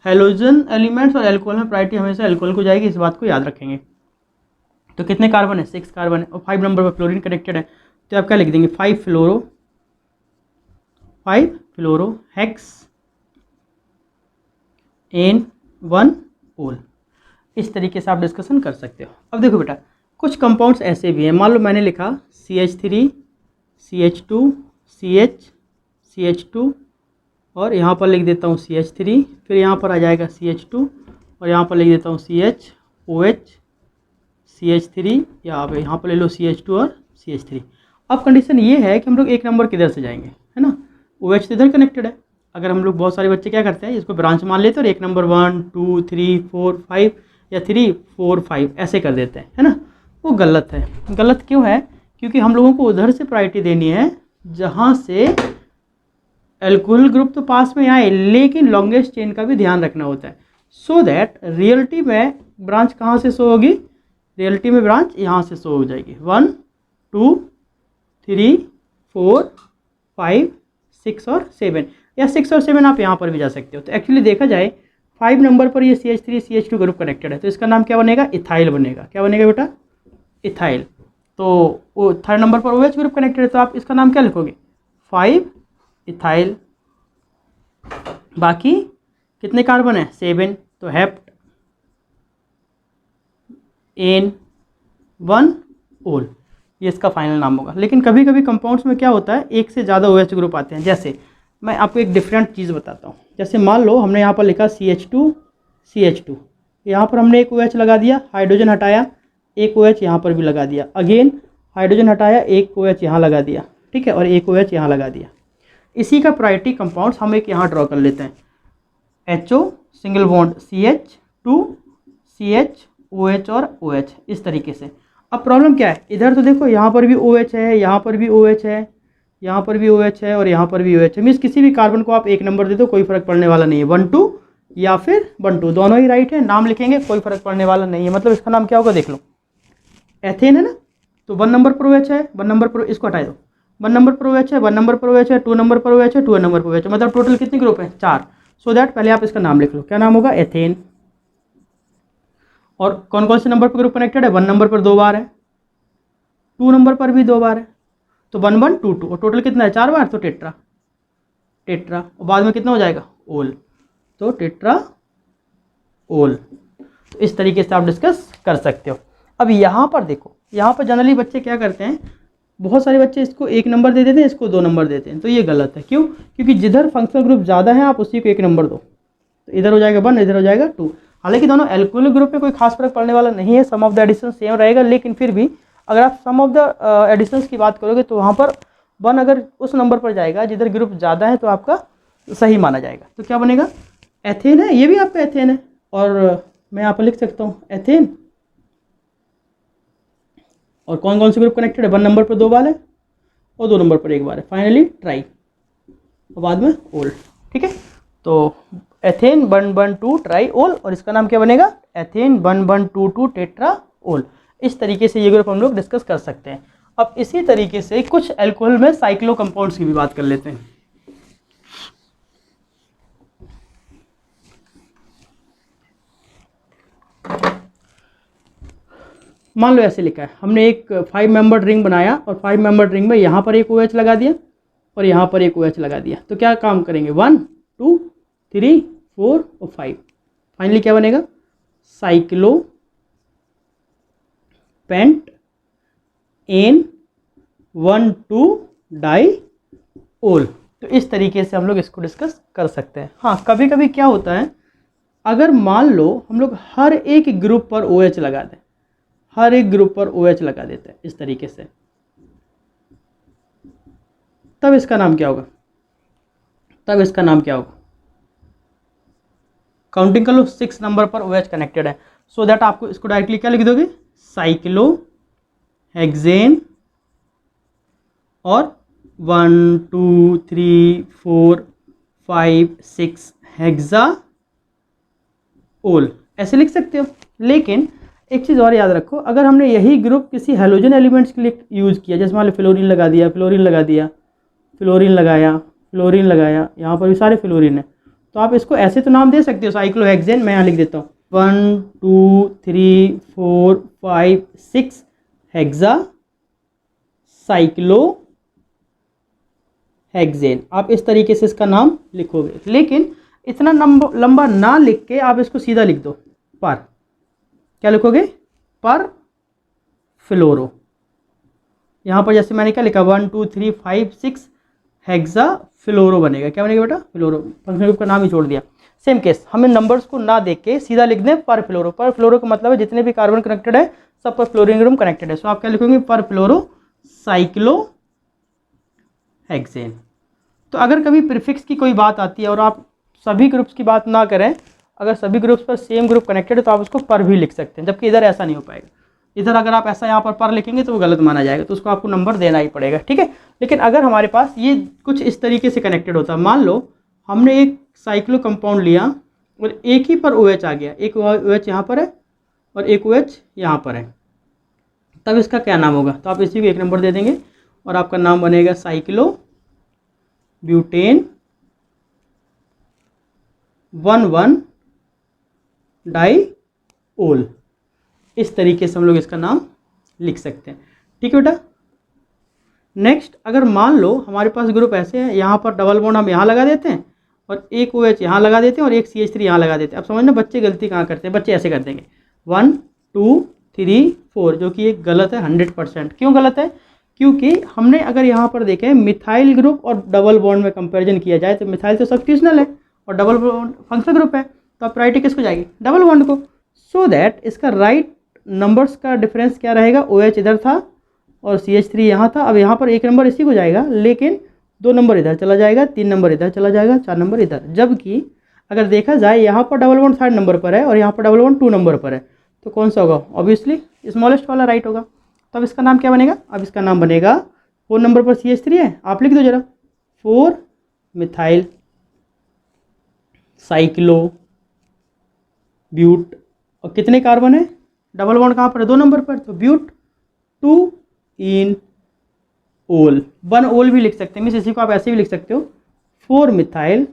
हेलोजन एलिमेंट्स और एल्कोहल में प्रायोरिटी हमेशा एल्कोहल को जाएगी, इस बात को याद रखेंगे। तो कितने कार्बन है, 6 कार्बन है और 5 नंबर पर फ्लोरीन कनेक्टेड है, तो आप क्या लिख देंगे, 5 फ्लोरो हेक्स एन 1 ओल। इस तरीके से आप डिस्कशन कर सकते हो। अब देखो बेटा, कुछ कंपाउंड्स ऐसे भी हैं, मान लो मैंने लिखा CH3 CH2 CH2 और यहाँ पर लिख देता हूँ CH3, फिर यहाँ पर आ जाएगा CH2 और यहाँ पर लिख देता हूँ CHOH CH3, या आप यहाँ पर ले लो CH2 और CH3। अब कंडीशन ये है कि हम लोग एक नंबर किधर से जाएंगे, है ना, OH तो इधर कनेक्टेड है। अगर हम लोग, बहुत सारे बच्चे क्या करते हैं, इसको ब्रांच मान लेते हैं और एक नंबर 1 2 3 4 5 या 3 4 5 ऐसे कर देते हैं, है ना। वो गलत है। गलत क्यों है, क्योंकि हम लोगों को उधर से प्रायोरिटी देनी है जहाँ से एल्कोहल ग्रुप तो पास में आए, लेकिन लॉन्गेस्ट चेन का भी ध्यान रखना होता है, सो दैट रियलिटी में ब्रांच कहाँ से शो होगी, रियलिटी में ब्रांच यहाँ से शो हो जाएगी। 1 2 3 4 5 6 और 7, या 6 और 7 आप यहाँ पर भी जा सकते हो। तो एक्चुअली देखा जाए 5 नंबर पर ये CH3 CH2 ग्रुप कनेक्टेड है, तो इसका नाम क्या बनेगा, इथाइल बनेगा। क्या बनेगा बेटा, इथाइल। तो वो 3rd नंबर पर OH ग्रुप कनेक्टेड है, तो आप इसका नाम क्या लिखोगे, 5 इथाइल। बाकी कितने कार्बन है, 7, तो हेप्ट एन 1 ओल, ये इसका फाइनल नाम होगा। लेकिन कभी कभी कंपाउंड्स में क्या होता है, एक से ज़्यादा OH ग्रुप आते हैं। जैसे मैं आपको एक डिफरेंट चीज़ बताता हूँ, जैसे मान लो हमने यहाँ पर लिखा CH2 CH2, यहाँ पर हमने एक OH लगा दिया, हाइड्रोजन हटाया, एक OH यहाँ पर भी लगा दिया, अगेन हाइड्रोजन हटाया, एक OH यहाँ लगा दिया, ठीक है, और एक OH यहाँ लगा दिया। इसी का प्रायोरिटी कंपाउंड्स हम एक यहाँ ड्रॉ कर लेते हैं, HO single bond CH2 CH OH और OH, इस तरीके से। अब प्रॉब्लम क्या है, इधर तो देखो यहाँ पर भी OH है, यहाँ पर भी OH है, यहाँ पर भी OH है और यहाँ पर भी OH है। मीन्स किसी भी कार्बन को आप एक नंबर दे दो, कोई फर्क पड़ने वाला नहीं है, 1 2 या फिर 1 2 दोनों ही राइट है, नाम लिखेंगे कोई फर्क पड़ने वाला नहीं है। मतलब इसका नाम क्या होगा, देख लो, एथेन है ना, तो 1 नंबर पर OH है, 1 नंबर पर, इसको हटा दो, 1 नंबर पर OH है, 1 नंबर पर OH है, 2 नंबर पर OH है, 2 नंबर पर OH है, मतलब टोटल कितने ग्रुप है, 4। सो दैट पहले आप इसका नाम लिख लो, क्या नाम होगा, एथेन। और कौन कौन से नंबर पर ग्रुप कनेक्टेड है, 1 नंबर पर 2 बार है, 2 नंबर पर भी 2 बार है, तो 1 1 2 2, और टोटल कितना है, 4 बार, तो टेट्रा। और बाद में कितना हो जाएगा, ओल, तो टेट्रा ओल। तो इस तरीके से आप डिस्कस कर सकते हो। अब यहाँ पर देखो, यहाँ पर जनरली बच्चे क्या करते हैं, बहुत सारे बच्चे इसको 1 नंबर दे देते हैं, इसको 2 नंबर देते हैं, तो ये गलत है। क्यों, क्योंकि जिधर फंक्शनल ग्रुप ज़्यादा है आप उसी को 1 नंबर दो, तो इधर हो जाएगा 1, इधर हो जाएगा 2। हालांकि दोनों एल्कोहलिक ग्रुप में कोई खास फर्क पड़ने वाला नहीं है, सम ऑफ द एडिशन सेम रहेगा, लेकिन फिर भी अगर आप सम ऑफ द एडिशंस की बात करोगे तो वहाँ पर 1 अगर उस नंबर पर जाएगा जिधर ग्रुप ज़्यादा है तो आपका सही माना जाएगा। तो क्या बनेगा, एथेन है, ये भी आपका एथेन है, और मैं यहाँ पर लिख सकता हूँ एथेन। और कौन कौन से ग्रुप कनेक्टेड है, 1 नंबर पर 2 बार है और 2 नंबर पर 1 बार है, फाइनली ट्राई और बाद में ओल, ठीक है। तो एथेन 1 1 2 ट्राई ओल, और इसका नाम क्या बनेगा, एथेन 1 1 2 2 टेट्रा ओल। इस तरीके से ये ग्रुप हम लोग डिस्कस कर सकते हैं। अब इसी तरीके से कुछ एल्कोहल में साइक्लो कंपाउंड्स की भी बात कर लेते हैं। मान लो ऐसे लिखा है, हमने एक 5 मेंबर रिंग बनाया और 5 मेंबर रिंग में यहाँ पर एक OH लगा दिया और यहाँ पर एक OH लगा दिया, तो क्या काम करेंगे, 1 2 3 4 और 5, फाइनली क्या बनेगा, साइक्लो पेंट एन 1 2 डाई ओल। तो इस तरीके से हम लोग इसको डिस्कस कर सकते हैं। हाँ, कभी कभी क्या होता है, अगर मान लो हम लोग हर एक ग्रुप पर OH लगा दें, हर एक ग्रुप पर OH लगा देते हैं इस तरीके से, तब इसका नाम क्या होगा? तब इसका नाम क्या होगा? काउंटिंग कर लो, 6 नंबर पर OH कनेक्टेड है, सो दैट आपको इसको डायरेक्टली क्या लिख दोगे? साइक्लोहेक्सेन और 1 2 3 4 5 6 हेक्साओल ऐसे लिख सकते हो। लेकिन एक चीज़ और याद रखो, अगर हमने यही ग्रुप किसी हेलोजन एलिमेंट्स के लिए यूज़ किया, जैसे मान लो फ्लोरीन लगा दिया, फ्लोरीन लगा दिया, फ्लोरीन लगाया, फ्लोरीन लगाया, यहाँ पर भी सारे फ्लोरीन है, तो आप इसको ऐसे तो नाम दे सकते हो साइक्लोहेक्सेन। मैं यहाँ लिख देता हूँ 1 2 3 4 5 6 हेक्सा साइक्लोहेक्सेन, आप इस तरीके से इसका नाम लिखोगे। लेकिन इतना लंबा ना लिख के आप इसको सीधा लिख दो पर, क्या लिखोगे? पर फ्लोरो। यहाँ पर जैसे मैंने क्या लिखा 1 2 3 5 6 हेक्सा फ्लोरो बनेगा, क्या बनेगा बेटा? फ्लोरो। फंक्शन ग्रुप का नाम ही छोड़ दिया। सेम केस, हमें नंबर्स को ना देख के सीधा लिख दें पर फ्लोरो। पर फ्लोरो का मतलब है जितने भी कार्बन कनेक्टेड है सब पर फ्लोरीन ग्रुप कनेक्टेड है, सो आप क्या लिखोगे? पर फ्लोरो साइक्लोहेक्सेन। तो अगर कभी प्रीफिक्स की कोई बात आती है और आप सभी ग्रुप्स की बात ना करें, अगर सभी ग्रुप्स पर सेम ग्रुप कनेक्टेड है तो आप उसको पर भी लिख सकते हैं, जबकि इधर ऐसा नहीं हो पाएगा। इधर अगर आप ऐसा यहाँ पर लिखेंगे तो वो गलत माना जाएगा, तो उसको आपको नंबर देना ही पड़ेगा, ठीक है। लेकिन अगर हमारे पास ये कुछ इस तरीके से कनेक्टेड होता है, मान लो हमने एक साइक्लो कंपाउंड लिया और एक ही पर OH आ गया, एक OH यहाँ पर है और एक OH यहाँ पर है, तब इसका क्या नाम होगा? तो आप इसी को 1 नंबर दे देंगे और आपका नाम बनेगा साइक्लो ब्यूटेन 1,1 डाईओल। इस तरीके से हम लोग इसका नाम लिख सकते हैं, ठीक है बेटा। नेक्स्ट, अगर मान लो हमारे पास ग्रुप ऐसे है, यहाँ पर डबल बॉन्ड हम यहाँ लगा देते हैं और एक OH यहाँ लगा देते हैं और एक CH3 यहाँ लगा देते हैं। अब समझना बच्चे गलती कहाँ करते हैं, बच्चे ऐसे कर देंगे 1 2 3 4, जो कि एक गलत है 100%। क्यों गलत है? क्योंकि हमने अगर यहाँ पर देखें मिथाइल ग्रुप और डबल बॉन्ड में कंपैरिजन किया जाए तो मिथाइल तो सब्स्टिट्यूशनल है और डबल बॉन्ड फंक्शनल ग्रुप है, तो आप प्रायोरिटी किसको जाएगी? डबल बॉन्ड को। सो दैट इसका राइट नंबर्स का डिफरेंस क्या रहेगा? OH इधर था और CH3 यहाँ था। अब यहाँ पर 1 नंबर इसी को जाएगा, लेकिन 2 नंबर इधर चला जाएगा, 3 नंबर इधर चला जाएगा, 4 नंबर इधर। जबकि अगर देखा जाए यहाँ पर डबल बॉन्ड 3rd नंबर पर है और यहाँ पर डबल बॉन्ड 2 नंबर पर है, तो कौन सा होगा? ऑब्वियसली स्मॉलेस्ट वाला राइट होगा। तब इसका नाम क्या बनेगा? अब इसका नाम बनेगा 4 नंबर पर CH3 है, आप लिख दो जरा 4 मिथाइल साइक्लो ब्यूट, और कितने कार्बन है? डबल बॉन्ड कहाँ पर है? 2 नंबर पर, तो ब्यूट 2 इन ओल, 1 ओल भी लिख सकते हैं, मीन्स इसी को आप ऐसे भी लिख सकते हो 4 मिथाइल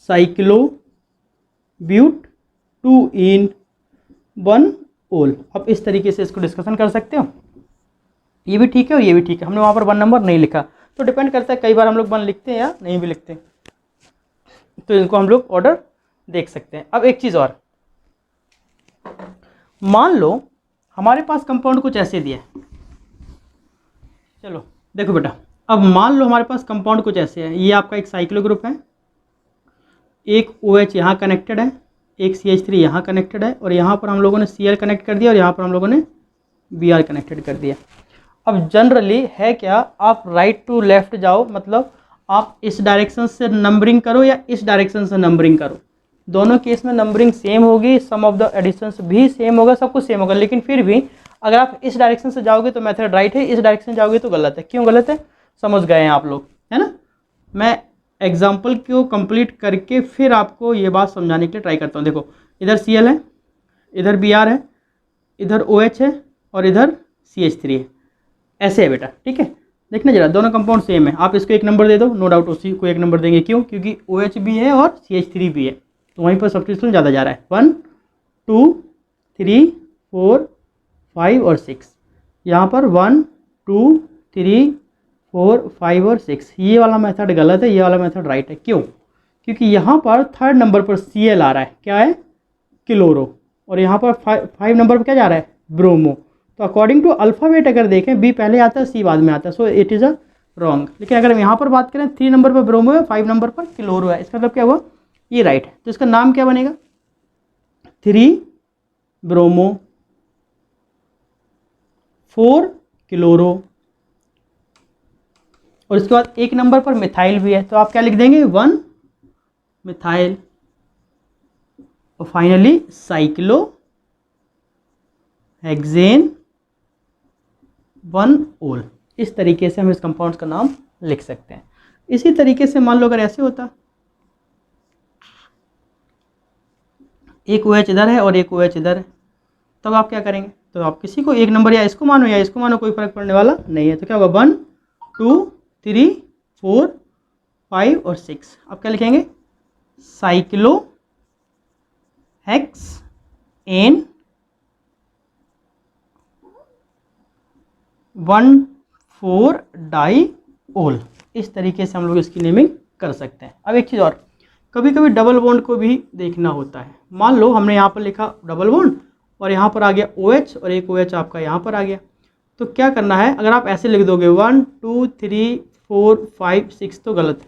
साइक्लो ब्यूट 2 इन 1 ओल। अब इस तरीके से इसको डिस्कशन कर सकते हो, ये भी ठीक है और ये भी ठीक है। हमने वहाँ पर 1 नंबर नहीं लिखा, तो डिपेंड करता है, कई बार हम लोग 1 लिखते हैं या नहीं भी लिखते, तो इनको हम लोग ऑर्डर देख सकते हैं। अब एक चीज़ और, मान लो हमारे पास कंपाउंड कुछ ऐसे दिया है, चलो देखो बेटा, अब मान लो हमारे पास कंपाउंड कुछ ऐसे है, ये आपका एक साइक्लो ग्रुप है, एक OH यहाँ कनेक्टेड है, एक CH3 यहाँ कनेक्टेड है और यहाँ पर हम लोगों ने Cl कनेक्ट कर दिया और यहाँ पर हम लोगों ने Br कनेक्टेड कर दिया। अब जनरली है क्या, आप राइट टू लेफ्ट जाओ, मतलब आप इस डायरेक्शन से नंबरिंग करो या इस डायरेक्शन से नंबरिंग करो, दोनों केस में नंबरिंग सेम होगी, सम ऑफ द एडिशंस भी सेम होगा, सब कुछ सेम होगा। लेकिन फिर भी अगर आप इस डायरेक्शन से जाओगे तो मेथड राइट है, इस डायरेक्शन से जाओगे तो गलत है। क्यों गलत है? समझ गए हैं आप लोग, है ना। मैं एग्जाम्पल को कंप्लीट करके फिर आपको ये बात समझाने के लिए ट्राई करता हूँ। देखो इधर Cl है, इधर Br है, इधर OH है और इधर CH3 है, ऐसे है बेटा, ठीक है। देखना जरा, दोनों कंपाउंड सेम है, आप इसको 1 नंबर दे दो, नो डाउट उसी को 1 नंबर देंगे। क्यों? क्योंकि OH भी है और CH3 भी है, तो वहीं पर सब्स्टिट्यूशन ज़्यादा जा रहा है। 1 2 3 4 5 और 6, यहाँ पर 1 2 3 4 5 और 6, ये वाला मेथड गलत है, ये वाला मेथड राइट है। क्यों? क्योंकि यहाँ पर 3rd नंबर पर Cl आ रहा है, क्या है? क्लोरो, और यहाँ पर 5 नंबर पर क्या जा रहा है? ब्रोमो। तो अकॉर्डिंग टू अल्फ़ाबेट अगर देखें B पहले आता है, C बाद में आता है, so it is a wrong. लेकिन अगर हम यहाँ पर बात करें 3 नंबर पर ब्रोमो है, 5 नंबर पर क्लोरो है, इसका मतलब क्या हुआ? ये राइट है। तो इसका नाम क्या बनेगा? 3 ब्रोमो, 4 क्लोरो, और इसके बाद एक नंबर पर मिथाइल भी है, तो आप क्या लिख देंगे 1 मिथाइल, और फाइनली साइक्लो हेक्सेन 1 ओल। इस तरीके से हम इस कंपाउंड्स का नाम लिख सकते हैं। इसी तरीके से मान लो अगर ऐसे होता, एक OH इधर है और एक OH इधर है, तब आप क्या करेंगे? तो आप किसी को एक नंबर या इसको मानो या इसको मानो, कोई फर्क पड़ने वाला नहीं है। तो क्या होगा 1 2 3 4 5 और 6। आप क्या लिखेंगे? साइक्लो हेक्स एन 1,4 डाई ओल। इस तरीके से हम लोग इसकी नेमिंग कर सकते हैं। अब एक चीज़ और, कभी कभी डबल बॉन्ड को भी देखना होता है। मान लो हमने यहाँ पर लिखा डबल बॉन्ड और यहाँ पर आ गया OH और एक OH आपका यहाँ पर आ गया, तो क्या करना है? अगर आप ऐसे लिख दोगे 1 2 3 4 5 6 तो गलत है।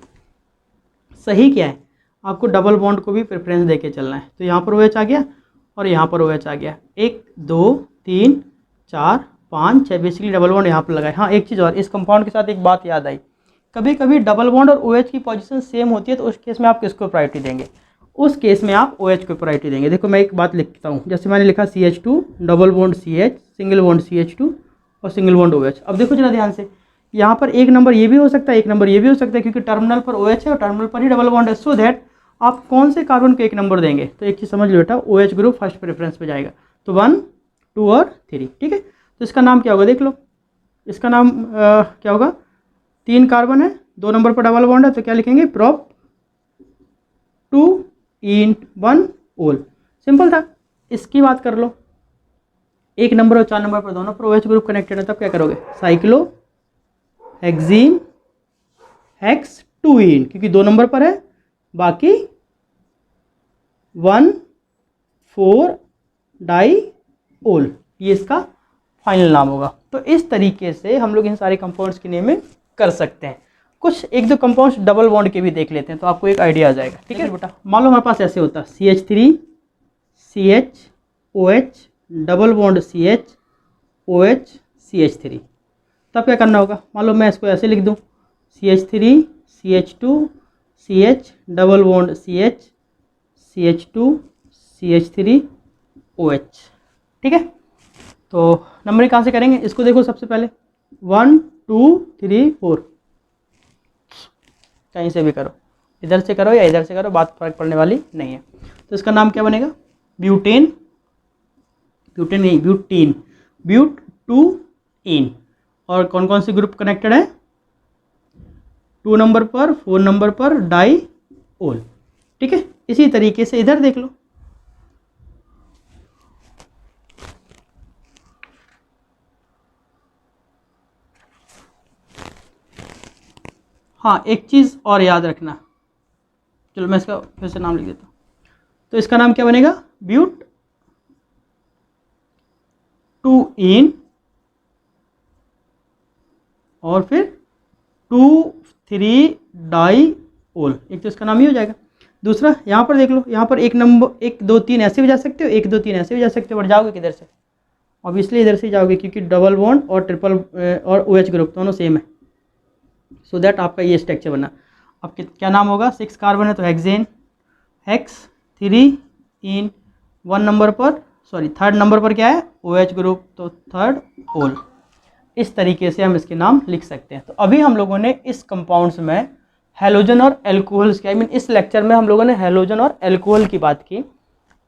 सही क्या है? आपको डबल बॉन्ड को भी प्रेफरेंस देके चलना है। तो यहाँ पर OH आ गया और यहाँ पर OH आ गया, 1 2 3 4 5 6, बेसिकली डबल बॉन्ड यहाँ पर लगा है। हाँ, एक चीज़ और, इस कंपाउंड के साथ एक बात याद आई, कभी कभी डबल बॉन्ड और OH की पोजीशन सेम होती है, तो उस केस में आप किसको प्रायोरिटी देंगे? उस केस में आप OH को प्रायोरिटी देंगे। देखो मैं एक बात लिखता हूँ, जैसे मैंने लिखा CH2 double bond CH single bond CH2 और सिंगल बॉन्ड OH। अब देखो जरा ध्यान से, यहाँ पर एक नंबर ये भी हो सकता है, एक नंबर ये भी हो सकता है, क्योंकि टर्मिनल पर OH है और टर्मिनल पर ही डबल बॉन्ड है। सो दैट आप कौन से कार्बन को एक नंबर देंगे? तो एक चीज़ समझ लो बेटा, OH ग्रुप फर्स्ट प्रेफरेंस पे जाएगा। तो 1 2 और 3, ठीक है। तो इसका नाम क्या होगा? देख लो, इसका नाम क्या होगा? 3 कार्बन है, 2 नंबर पर डबल बॉन्ड है, तो क्या लिखेंगे? प्रोप 2 इन 1 ओल। सिंपल था। इसकी बात कर लो, 1 नंबर और 4 नंबर पर दोनों पर OH ग्रुप कनेक्टेड है, तब क्या करोगे? साइक्लो हेक्सीन हेक्स 2 इन, क्योंकि 2 नंबर पर है, बाकी 1 4 डाई ओल, ये इसका फाइनल नाम होगा। तो इस तरीके से हम लोग इन सारे कंपाउंड्स की नेमिंग कर सकते हैं। कुछ एक दो कंपाउंड्स डबल बॉन्ड के भी देख लेते हैं, तो आपको एक आइडिया आ जाएगा। ठीक है बेटा, मान लो हमारे पास ऐसे होता CH3 CH OH double bond CH OH CH3, तब क्या करना होगा? मान लो मैं इसको ऐसे लिख दूं, CH3 CH2 CH double bond CH CH2 CH3 OH। ठीक है, तो नंबरिंग कहाँ से करेंगे? इसको देखो सबसे पहले 1 2 3 4, कहीं से भी करो, इधर से करो या इधर से करो, बात फर्क पड़ने वाली नहीं है। तो इसका नाम क्या बनेगा? ब्यूटेन, ब्यूटेन नहीं ब्यूटीन, ब्यूट 2 इन। और कौन कौन से ग्रुप कनेक्टेड है? 2 नंबर पर 4 नंबर पर डाई ओल। ठीक है, इसी तरीके से इधर देख लो, हाँ एक चीज़ और याद रखना, चलो मैं इसका फिर से नाम लिख देता हूँ। तो इसका नाम क्या बनेगा? ब्यूट 2 इन और फिर 2 3 डाई ओल, एक तो इसका नाम ही हो जाएगा। दूसरा यहाँ पर देख लो, यहाँ पर एक नंबर 1 2 3 ऐसे भी जा सकते हो, 1 2 3 ऐसे भी जा सकते हो, बट जाओगे किधर से? ऑब्वियसली इधर से जाओगे, क्योंकि डबल बॉन्ड और ट्रिपल और OH ग्रुप दोनों सेम है। सो दैट आपका ये स्ट्रक्चर बना। अब क्या नाम होगा? 6 कार्बन है तो हेक्सेन हेक्स 3 इन 1 नंबर पर, सॉरी 3rd नंबर पर क्या है? OH ग्रुप, तो 3rd ओल। इस तरीके से हम इसके नाम लिख सकते हैं। तो अभी हम लोगों ने इस कंपाउंड्स में हेलोजन और एल्कोहल्स के, इस लेक्चर में हम लोगों ने हेलोजन और एल्कोहल की बात की,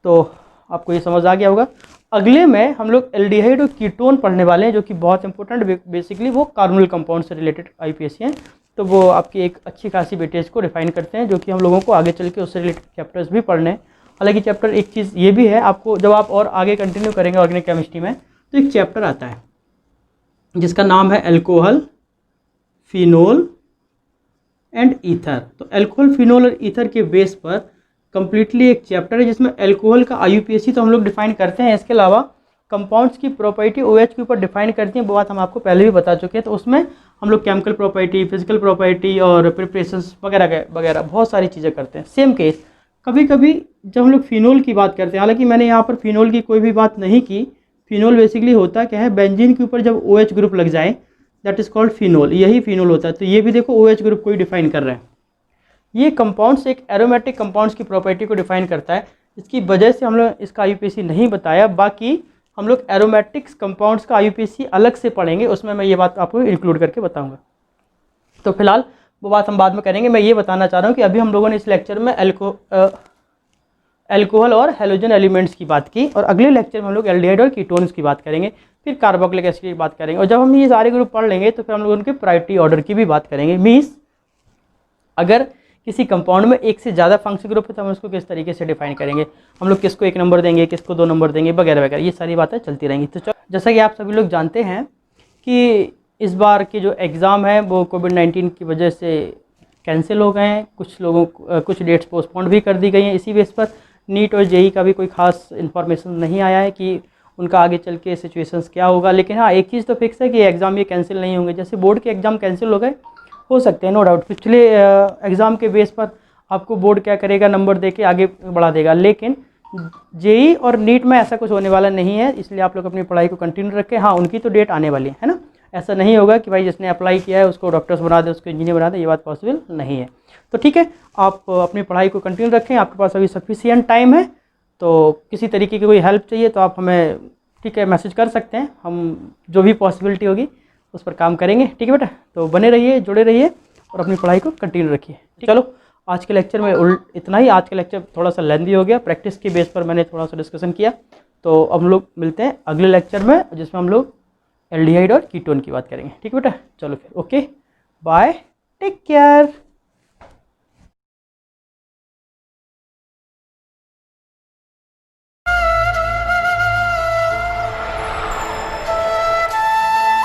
तो आपको ये समझ आ गया होगा। अगले में हम लोग एल्डिहाइड और कीटोन पढ़ने वाले हैं, जो कि बहुत इंपॉर्टेंट, बेसिकली वो कार्बोनिल कंपाउंड से रिलेटेड IPSC हैं। तो वो आपकी एक अच्छी खासी वेटेज को डिफाइन करते हैं, जो कि हम लोगों को आगे चल के उससे रिलेटेड चैप्टर्स भी पढ़ने हैं। हालांकि चैप्टर एक चीज़ ये भी है, आपको जब आप और आगे कंटिन्यू करेंगे ऑर्गेनिक केमिस्ट्री में, तो एक चैप्टर आता है जिसका नाम है अल्कोहल फिनोल एंड ईथर। तो अल्कोहल फिनोल और ईथर के बेस पर कंप्लीटली एक चैप्टर है, जिसमें अल्कोहल का IUPAC तो हम लोग डिफाइन करते हैं, इसके अलावा कंपाउंड्स की प्रॉपर्टी OH के ऊपर डिफाइन करती हैं, वो बात हम आपको पहले भी बता चुके हैं। तो उसमें हम लोग केमिकल प्रॉपर्टी, फिजिकल प्रॉपर्टी और प्रिपरेशंस वगैरह वगैरह बहुत सारी चीज़ें करते हैं। सेम केस, कभी कभी जब हम लोग फिनोल की बात करते हैं, हालांकि मैंने यहाँ पर फिनोल की कोई भी बात नहीं की। फिनोल बेसिकली होता क्या है, बेंजीन के ऊपर जब OH ग्रुप लग जाए दैट इज़ कॉल्ड फिनोल, यही फिनोल होता है। तो ये भी देखो OH ग्रुप को ही डिफाइन कर रहे हैं। ये कंपाउंड्स एक एरोमेटिक कंपाउंड्स की प्रॉपर्टी को डिफाइन करता है, इसकी वजह से हम लोग इसका IUPAC नहीं बताया। बाकी हम लोग एरोमेटिक्स कंपाउंड्स का IUPAC अलग से पढ़ेंगे, उसमें मैं ये बात आपको इंक्लूड करके बताऊँगा। तो फिलहाल वो बात हम बाद में करेंगे। मैं ये बताना चाह रहा हूँ कि अभी हम लोगों ने इस लेक्चर में एल्कोहल और हेलोजन एलिमेंट्स की बात की, और अगले लेक्चर में हम लोग एल्डिहाइड और कीटोन्स की बात करेंगे, फिर कार्बोक्सिलिक एसिड की बात करेंगे। और जब हम ये सारे ग्रुप पढ़ लेंगे तो फिर हम लोग उनके प्रायोरिटी ऑर्डर की भी बात करेंगे। मीन्स अगर किसी कंपाउंड में एक से ज़्यादा फंक्शनल ग्रुप है तो हम उसको किस तरीके से डिफाइन करेंगे, हम लोग किसको 1 नंबर देंगे, किसको 2 नंबर देंगे, वगैरह वगैरह, ये सारी बातें चलती रहेंगी। तो जैसा कि आप सभी लोग जानते हैं कि इस बार के जो एग्ज़ाम है वो कोविड-19 की वजह से कैंसिल हो गए हैं। कुछ डेट्स पोस्टपोन भी कर दी गई हैं। इसी बेस पर नीट और JEE का भी कोई खास इन्फॉर्मेशन नहीं आया है कि उनका आगे चल के सिचुएशंस क्या होगा। लेकिन हाँ, एक चीज़ तो फिक्स है कि एग्ज़ाम ये कैंसिल नहीं होंगे। जैसे बोर्ड के एग्ज़ाम कैंसिल हो सकते हैं, नो डाउट। पिछले एग्ज़ाम के बेस पर आपको बोर्ड क्या करेगा, नंबर दे के आगे बढ़ा देगा। लेकिन JEE और नीट में ऐसा कुछ होने वाला नहीं है, इसलिए आप लोग अपनी पढ़ाई को कंटिन्यू रखें। हाँ, उनकी तो डेट आने वाली है ना। ऐसा नहीं होगा कि भाई जिसने अप्लाई किया है उसको डॉक्टर्स बना दे, उसको इंजीनियर बना दे, ये बात पॉसिबल नहीं है। तो ठीक है, आप अपनी पढ़ाई को कंटिन्यू रखें। आपके पास अभी सफिशिएंट टाइम है, तो किसी तरीके की कोई हेल्प चाहिए तो आप हमें ठीक है मैसेज कर सकते हैं। हम जो भी पॉसिबिलिटी होगी उस पर काम करेंगे। ठीक है बेटा, तो बने रहिए, जुड़े रहिए और अपनी पढ़ाई को कंटिन्यू रखिए। चलो, आज के लेक्चर में इतना ही। आज का लेक्चर थोड़ा सा लेंदी हो गया, प्रैक्टिस के बेस पर मैंने थोड़ा सा डिस्कशन किया। तो अब हम लोग मिलते हैं अगले लेक्चर में, जिसमें हम लोग एल्डिहाइड और कीटोन की बात करेंगे। ठीक है बेटा, चलो फिर, ओके बाय, टेक केयर।